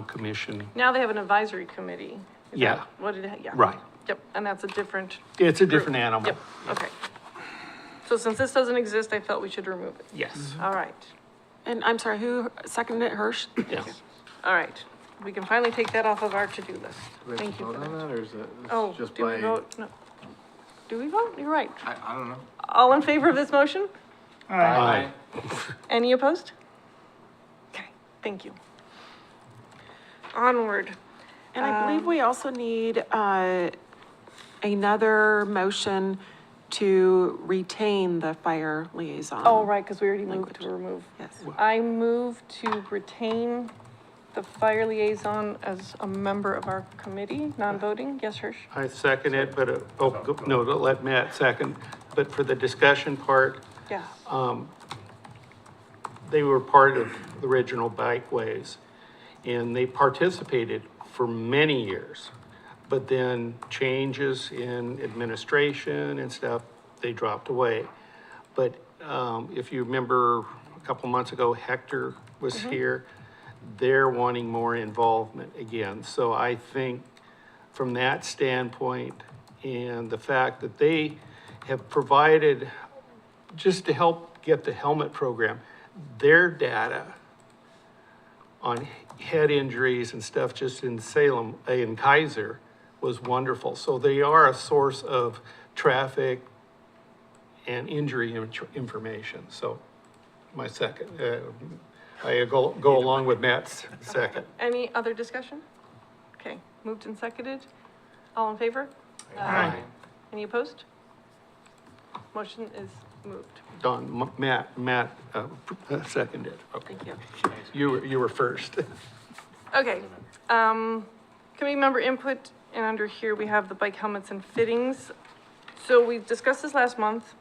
commission. Now they have an advisory committee. Is Yeah. that what it, yeah. Right. Yep, and that's a different, It's a different animal. yep, okay. So since this doesn't exist, I felt we should remove it. Yes. All right, And I'm sorry, who seconded it, Hirsch? Yes. all right. We can finally take that off of our to-do list. Do we have Thank to you vote for on that. that, or is it Oh, just do we by? vote? No. Do we vote? You're right. I don't know. All in favor of this motion? Aye. Any opposed? Okay, thank you. onward. And I believe we also need, another motion to retain the fire liaison. Oh, right, because we already moved to Language. remove. Yes. I move to retain the fire liaison as a member of our committee, non-voting. Yes, Hirsch? I second it, but, no, don't let Matt second. But for the discussion part, Yeah. they were part of the original Bikeways, and they participated for many years. But then changes in administration and stuff, they dropped away. But if you remember a couple months ago, Hector was here. They're wanting more involvement again. So I think from that standpoint and the fact that they have provided, just to help get the helmet program, their data on head injuries and stuff just in Salem, in Keizer, was wonderful. So they are a source of traffic and injury information. So my second, I go along with Matt's second. Any other discussion? Okay, moved and seconded. All in favor? Aye. Any opposed? Motion is moved. Don, Matt seconded. Okay. Thank you. You were first. Okay, committee member input, and under here we have the bike helmets and fittings. So we discussed this last month,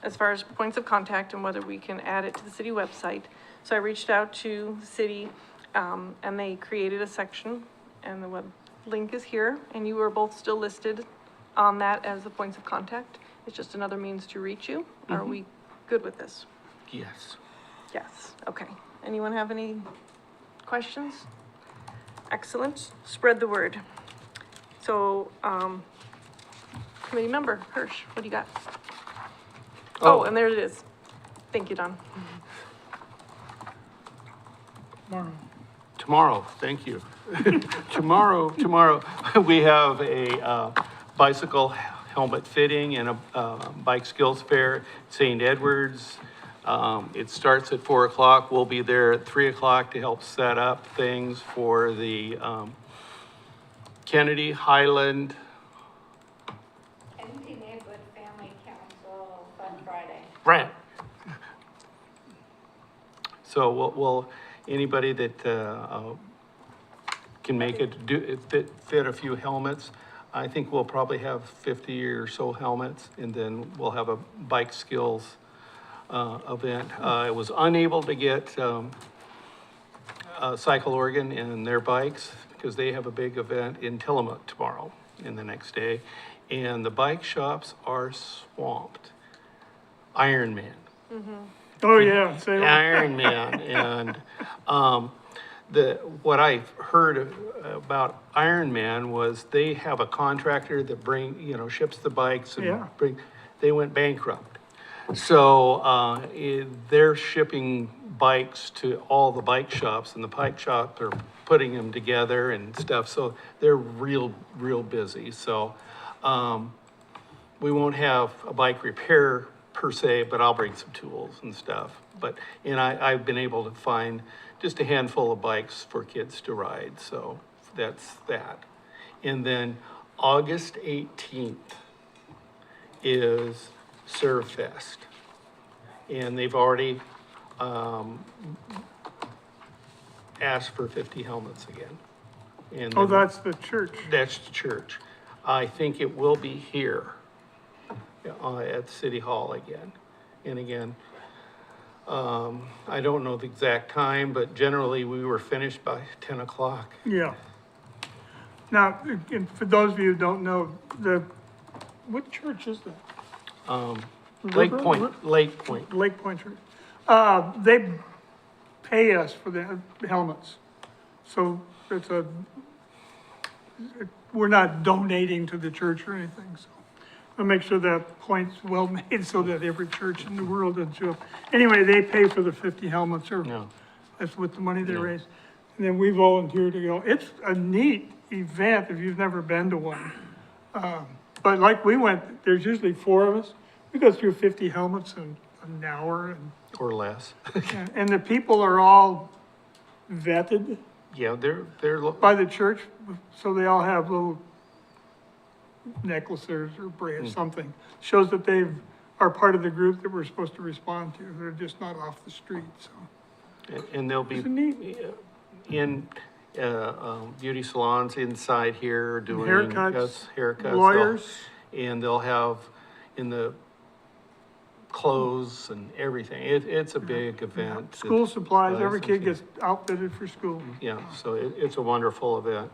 as far as points of contact and whether we can add it to the city website. So I reached out to the city, and they created a section, and the web link is here, and you are both still listed on that as the points of contact. It's just another means to reach you. Are we good with this? Yes. Yes, okay. Anyone have any questions? Excellent. Spread the word. So, committee member Hirsch, what do you got? Oh, and there it is. Thank you, Don. Tomorrow, thank you. Tomorrow, we have a bicycle helmet fitting and a bike skills fair at St. Edwards. It starts at 4 o'clock. We'll be there at 3 o'clock to help set up things for the Kennedy Highland. Kennedy Neighborhood Family Council Fun Friday. Right. So we'll anybody that can make it fit a few helmets. I think we'll probably have 50 or so helmets, and then we'll have a bike skills event. I was unable to get Cycle Oregon and their bikes because they have a big event in Tillamook tomorrow and the next day, and the bike shops are swamped. Ironman. Oh, yeah, say what? Iron Man, and what I heard about Iron Man was they have a contractor that ships the bikes and Yeah. they went bankrupt. So they're shipping bikes to all the bike shops, and the bike shops are putting them together and stuff. So they're real busy. So we won't have a bike repair per se, but I'll bring some tools and stuff. And I've been able to find just a handful of bikes for kids to ride, so that's that. And then August 18th is Serve Fest. And they've already asked for 50 helmets again. And Oh, then- that's the church. That's the church. I think it will be here at City Hall again. And again, I don't know the exact time, but generally we were finished by 10 o'clock. Yeah. Now, and for those of you who don't know, what church is that? Lake Point. Lake Point Church. They pay us for the helmets. So we're not donating to the church or anything, so. I'll make sure that point's well made so that every church in the world doesn't show up. Anyway, they pay for the 50 helmets, or No. that's with the money they raise. And then we volunteer to go. It's a neat event if you've never been to one. But like we went, there's usually 4 of us. We go through 50 helmets in an hour, Or less. and the people are all vetted. Yeah, they're, by the church, so they all have little necklaces or bracelets, something. Shows that are part of the group that we're supposed to respond to. They're just not off the street, so. and they'll be It's neat. in, beauty salons inside here doing. Haircuts, yes, haircuts. lawyers. And they'll have in the clothes and everything. It's a big event. School supplies, every Nice. kid gets outfitted for school. Yeah, so it's a wonderful event.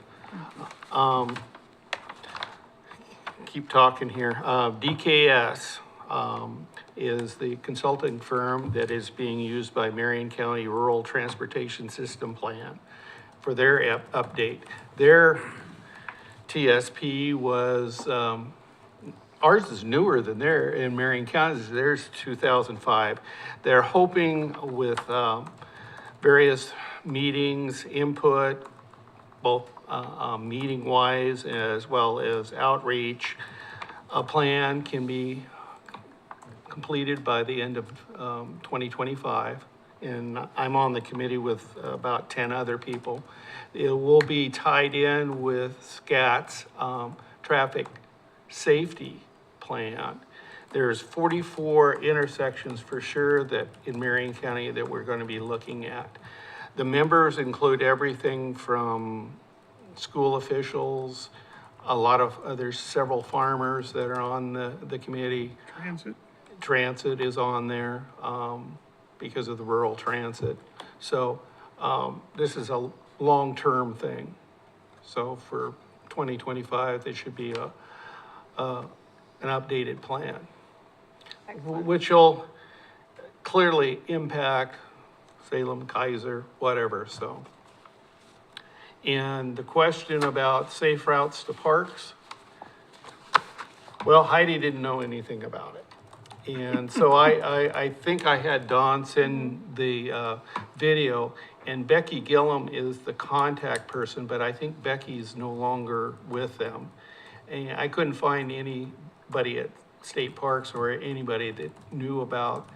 Keep talking here. DKS, is the consulting firm that is being used by Marion County Rural Transportation System Plan for their update. Their TSP was, ours is newer than their, in Marion County, theirs 2005. They're hoping with various meetings, input, both meeting-wise as well as outreach, a plan can be completed by the end of 2025. And I'm on the committee with about 10 other people. It will be tied in with SCAT's traffic safety plan. There's 44 intersections for sure that in Marion County that we're going to be looking at. The members include everything from school officials, a lot of, there's several farmers that are on the committee. Transit is on there because of the rural transit. So this is a long-term thing. So for 2025, there should be an updated plan, which will clearly impact Salem, Keizer, whatever, so. And the question about safe routes to parks, well, Heidi didn't know anything about it. And so I think I had Dawn send the video, and Becky Gillum is the contact person, but I think Becky's no longer with them. And I couldn't find anybody at state parks or anybody that knew about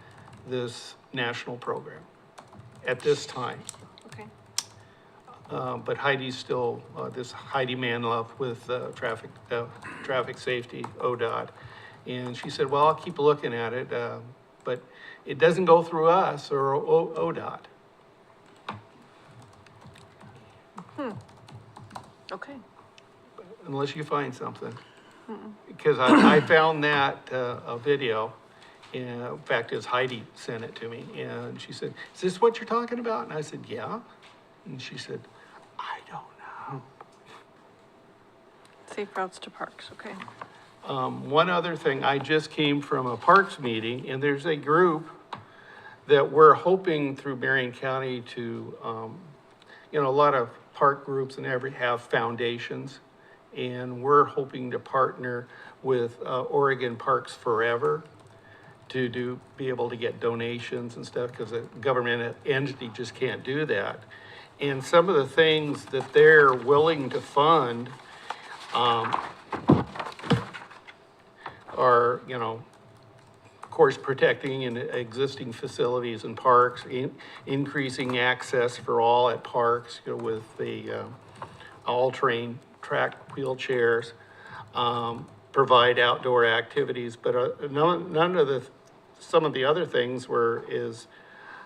this national program at this time. Okay. But Heidi's still, this Heidi Manlove with traffic safety, ODOT. And she said, well, I'll keep looking at it, but it doesn't go through us or ODOT. Okay. Unless you find something. Because I found that a video, and in fact, as Heidi sent it to me, and she said, is this what you're talking about? And I said, yeah. And she said, I don't know. Safe routes to parks, okay. One other thing, I just came from a parks meeting, and there's a group that we're hoping through Marion County to, a lot of park groups and have foundations, and we're hoping to partner with Oregon Parks Forever to be able to get donations and stuff, because a government entity just can't do that. And some of the things that they're willing to fund are, of course, protecting in existing facilities and parks, increasing access for all at parks, with the all-terrain track wheelchairs, provide outdoor activities, but some of the other things is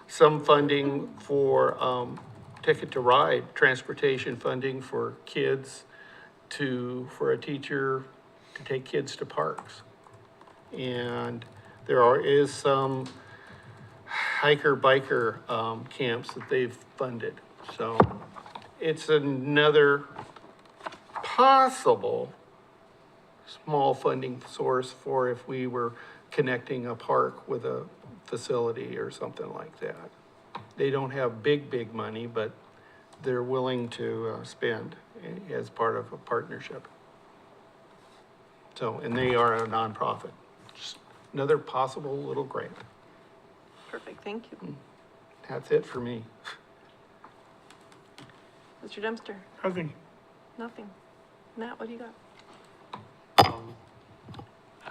some funding for Ticket to Ride, transportation funding for kids for a teacher to take kids to parks. And there is some hiker-biker camps that they've funded. So it's another possible small funding source for if we were connecting a park with a facility or something like that. They don't have big money, but they're willing to spend as part of a partnership. So, and they are a nonprofit. Just another possible little grant. Perfect, thank you. That's it for me. Mr. Dempster? Nothing. Nothing. Nat, what do you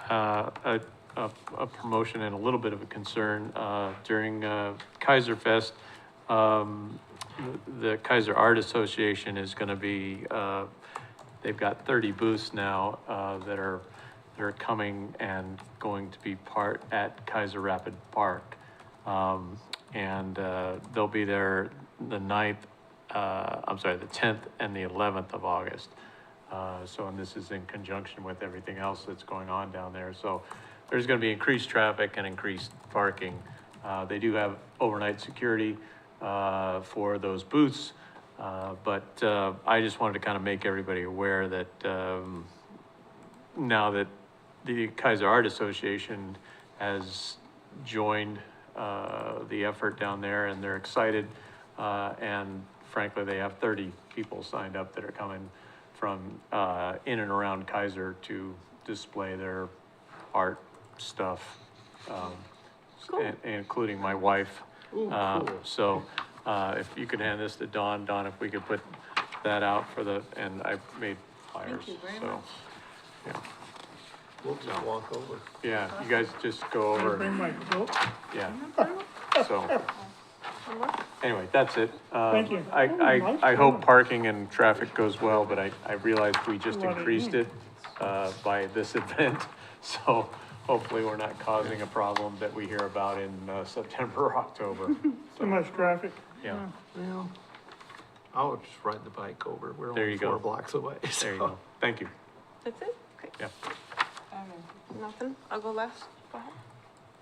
got? A promotion and a little bit of a concern, during Keizer Fest, the Keizer Art Association is gonna be, they've got 30 booths now, that are coming and going to be part at Keizer Rapid Park. And they'll be there the 10th and the 11th of August. So, and this is in conjunction with everything else that's going on down there. So there's gonna be increased traffic and increased parking. They do have overnight security, for those booths. But I just wanted to kind of make everybody aware that, now that the Keizer Art Association has joined, the effort down there, and they're excited. And frankly, they have 30 people signed up that are coming from, in and around Keizer to display their art stuff. Including my wife. So, if you could hand this to Dawn, if we could put that out for the, and I made flyers, so. Yeah. We'll just walk over. Yeah, you guys just go over, Bring my coat. yeah, so. Anyway, that's it. Thank you. I hope parking and traffic goes well, but I realized we just increased it, by this event. So hopefully we're not causing a problem that we hear about in, September or October. Too much traffic. Yeah, Well, I'll just ride the bike over. We're There only you go. 4 blocks away. there you so. go. Thank you. That's it? Okay. Yeah. Nothing? I'll go last. Go ahead.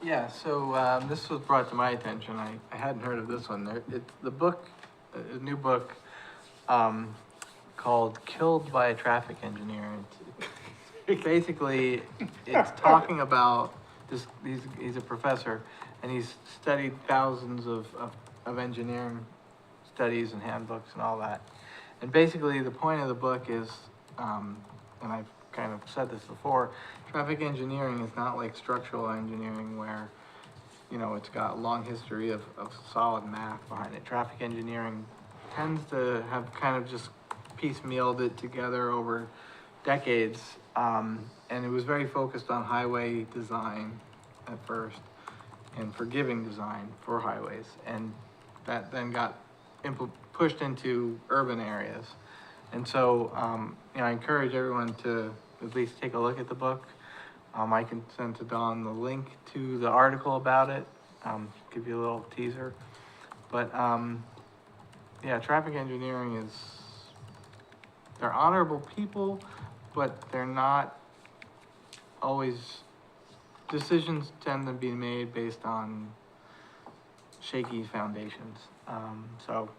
Yeah, so, this was brought to my attention, I hadn't heard of this one, it's the book, a new book, called Killed by a Traffic Engineer. Basically, it's talking about this, he's a professor, and he's studied thousands of engineering studies and handbooks and all that. And basically, the point of the book is, and I've kind of said this before, traffic engineering is not like structural engineering where, you know, it's got a long history of solid math behind it. Traffic engineering tends to have kind of just piecemealed it together over decades. And it was very focused on highway design at first and forgiving design for highways. And that then got pushed into urban areas. And so, you know, I encourage everyone to at least take a look at the book. I can send to Dawn the link to the article about it, give you a little teaser. But, yeah, traffic engineering is, they're honorable people, but they're not always, decisions tend to be made based on shaky foundations. So,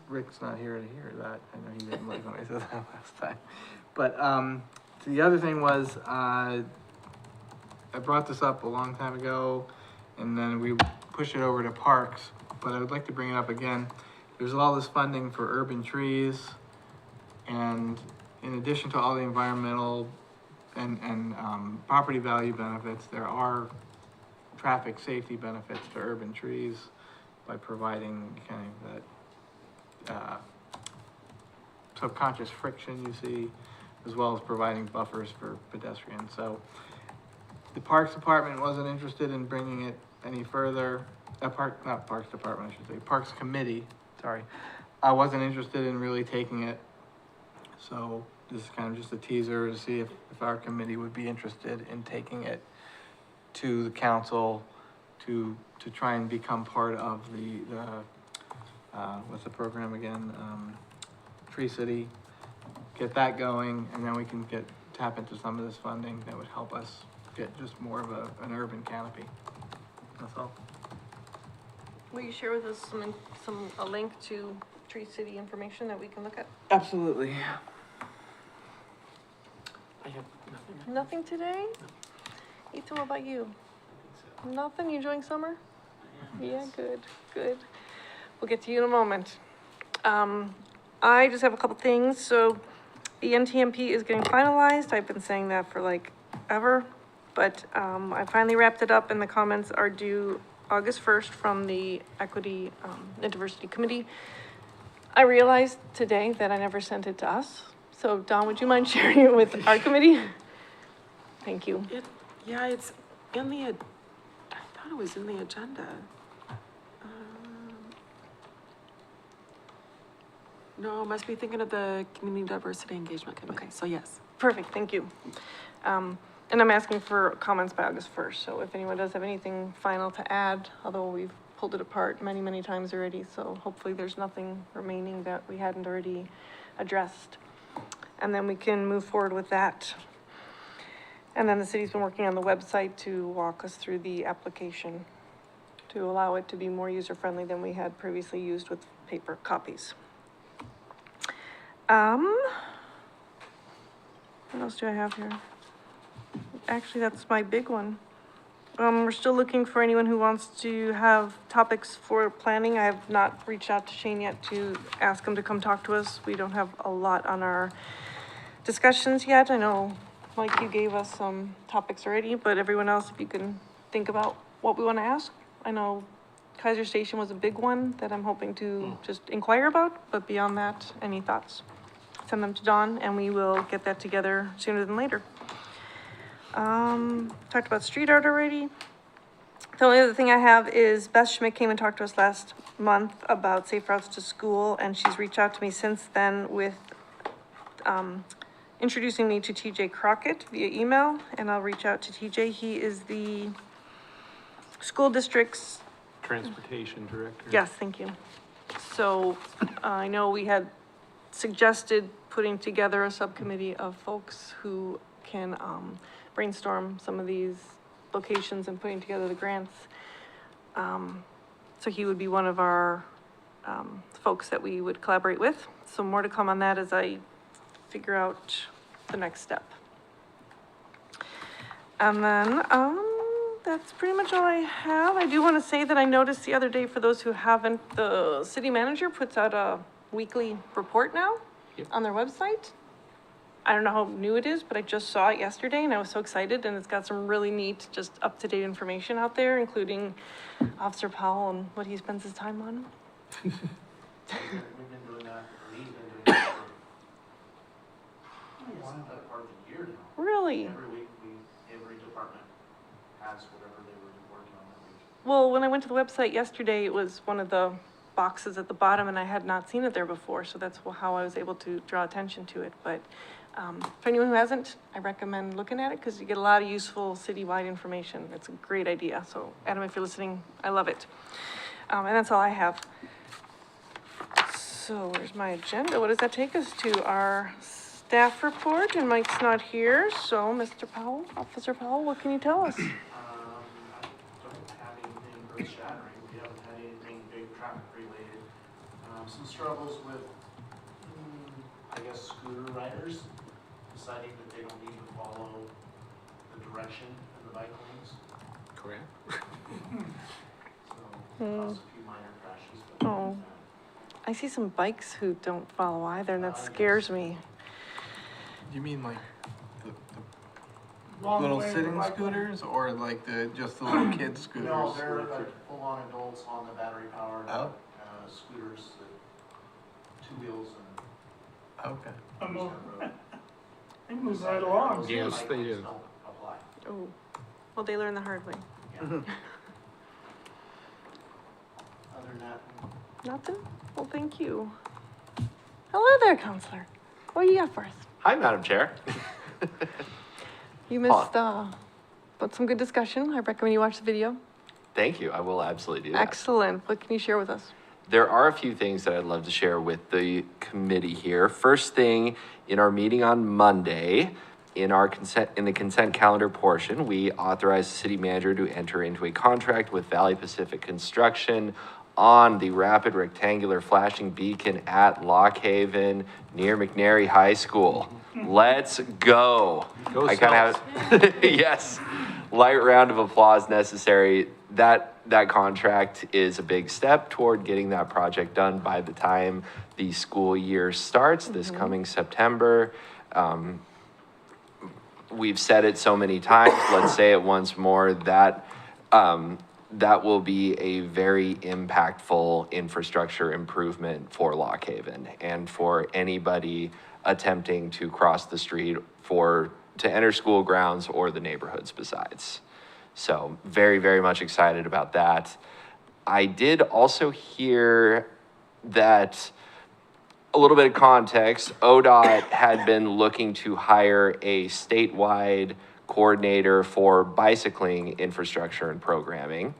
Rick's not here to hear that. I know he didn't like when I said that last time. But the other thing was, I brought this up a long time ago, and then we pushed it over to parks, but I would like to bring it up again. There's all this funding for urban trees, and in addition to all the environmental and property value benefits, there are traffic safety benefits to urban trees by providing kind of that subconscious friction you see, as well as providing buffers for pedestrians. So the Parks Department wasn't interested in bringing it any further. Not Parks Department, I should say, Parks Committee, sorry. I wasn't interested in really taking it. So this is kind of just a teaser to see if our committee would be interested in taking it to the council to try and become part of the what's the program again? Tree City, get that going, and then we can tap into some of this funding that would help us get just more of an urban canopy. That's all. Will you share with us a link to Tree City information that we can look at? Absolutely. I have nothing. Nothing today? Ethan, what about you? Nothing? You enjoying summer? Yeah, good, good. We'll get to you in a moment. I just have a couple things. So the NTMP is getting finalized. I've been saying that for like ever, but I finally wrapped it up, and the comments are due August 1st from the Equity and Diversity Committee. I realized today that I never sent it to us. So Dawn, would you mind sharing it with our committee? Thank you. Yeah, it's in the, I thought it was in the agenda. No, must be thinking of the Community Diversity Engagement Committee, so yes. Perfect, thank you. And I'm asking for comments by August 1st, so if anyone does have anything final to add, although we've pulled it apart many, many times already, so hopefully there's nothing remaining that we hadn't already addressed. And then we can move forward with that. And then the city's been working on the website to walk us through the application to allow it to be more user-friendly than we had previously used with paper copies. What else do I have here? Actually, that's my big one. We're still looking for anyone who wants to have topics for planning. I have not reached out to Shane yet to ask him to come talk to us. We don't have a lot on our discussions yet. I know, Mike, you gave us some topics already, but everyone else, if you can think about what we want to ask. I know Keizer Station was a big one that I'm hoping to just inquire about, but beyond that, any thoughts? Send them to Dawn and we will get that together sooner than later. Talked about street art already. The only other thing I have is Beth Schmidt came and talked to us last month about safe routes to school, and she's reached out to me since then with introducing me to TJ Crockett via email, and I'll reach out to TJ. He is the school district's Transportation director. Yes, thank you. So I know we had suggested putting together a subcommittee of folks who can brainstorm some of these locations and putting together the grants. So he would be one of our folks that we would collaborate with. So more to come on that as I figure out the next step. And then, that's pretty much all I have. I do want to say that I noticed the other day, for those who haven't, the city manager puts out a weekly report now on their website. I don't know how new it is, but I just saw it yesterday and I was so excited, and it's got some really neat, just up-to-date information out there, including Officer Powell and what he spends his time on. We've been doing that, or he's been doing that for part of the year now. Really? Every week, every department has whatever they were working on that week. Well, when I went to the website yesterday, it was one of the boxes at the bottom and I had not seen it there before, so that's how I was able to draw attention to it. But for anyone who hasn't, I recommend looking at it because you get a lot of useful citywide information. It's a great idea. So Adam, if you're listening, I love it. And that's all I have. So where's my agenda? What does that take us to? Our staff report, and Mike's not here. So Mr. Powell, Officer Powell, what can you tell us? I don't have anything earth shattering. We haven't had anything big traffic related. Some struggles with, I guess, scooter riders deciding that they don't need to follow the direction of the bike lanes. Correct. So, caused a few minor crashes. But Oh. I see some bikes who don't follow either, and that scares me. You mean like the Long little way to sitting bike lane. scooters, or like just the little kids scooters? No, they're like full-on adults on the battery powered Oh. scooters, that 2 wheels and. Okay. I move- They move right along. Yes, Bike they lanes do. don't apply. Oh, well, they learn the hard way. Yeah. Other than that, Nothing? Well, thank you. Hello there, counselor. What do you got for us? Hi, Madam Chair. You missed, but some good discussion. I recommend you watch the video. Thank you. I will absolutely do that. Excellent. What can you share with us? There are a few things that I'd love to share with the committee here. First thing, in our meeting on Monday, in the consent calendar portion, we authorized the city manager to enter into a contract with Valley Pacific Construction on the rapid rectangular flashing beacon at Lock Haven near McNary High School. Let's go. Go I kind of have, yes, light round of applause necessary. That contract is a big step toward getting that project done by the time the school year starts this coming September. We've said it so many times, let's say it once more, that will be a very impactful infrastructure improvement for Lock Haven and for anybody attempting to cross the street to enter school grounds or the neighborhoods besides. So very, very much excited about that. I did also hear that a little bit of context, ODOT had been looking to hire a statewide coordinator for bicycling infrastructure and programming.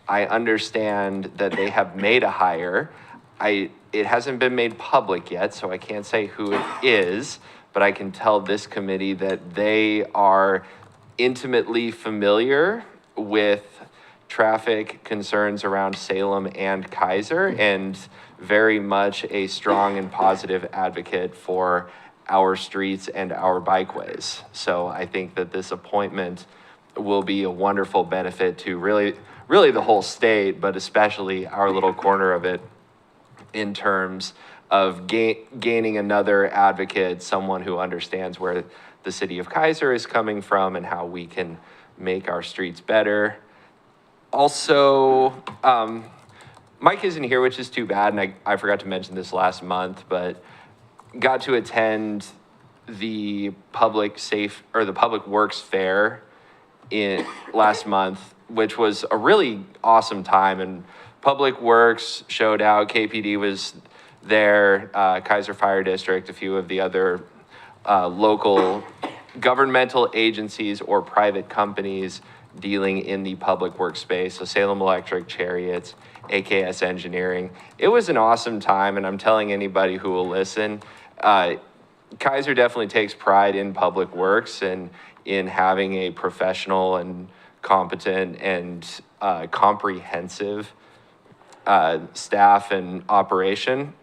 I understand that they have made a hire. It hasn't been made public yet, so I can't say who it is, but I can tell this committee that they are intimately familiar with traffic concerns around Salem and Keizer, and very much a strong and positive advocate for our streets and our bikeways. So I think that this appointment will be a wonderful benefit to really the whole state, but especially our little corner of it, in terms of gaining another advocate, someone who understands where the city of Keizer is coming from and how we can make our streets better. Also, Mike isn't here, which is too bad, and I forgot to mention this last month, but got to attend the Public Works Fair last month, which was a really awesome time, and Public Works showed out, KPD was there, Keizer Fire District, a few of the other local governmental agencies or private companies dealing in the public works space. So Salem Electric, Chariots, AKS Engineering. It was an awesome time, and I'm telling anybody who will listen, Keizer definitely takes pride in public works and in having a professional and competent and comprehensive staff and operation.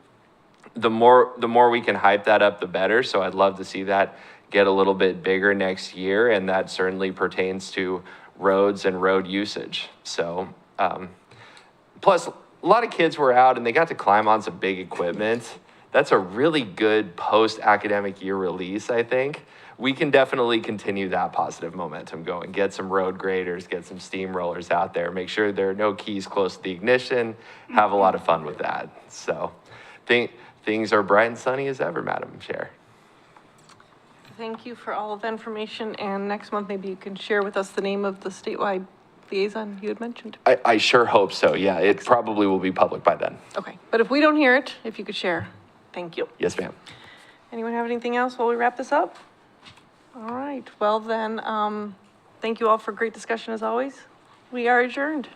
The more we can hype that up, the better. So I'd love to see that get a little bit bigger next year, and that certainly pertains to roads and road usage. So, plus a lot of kids were out and they got to climb on some big equipment. That's a really good post-academic year release, I think. We can definitely continue that positive momentum going. Get some road graders, get some steamrollers out there, make sure there are no keys close to the ignition, have a lot of fun with that. So, things are bright and sunny as ever, Madam Chair. Thank you for all of the information, and next month maybe you can share with us the name of the statewide liaison you had mentioned. I sure hope so, yeah. It probably will be public by then. Okay, but if we don't hear it, if you could share, thank you. Yes, ma'am. Anyone have anything else while we wrap this up? All right, well then, thank you all for great discussion as always. We are adjourned.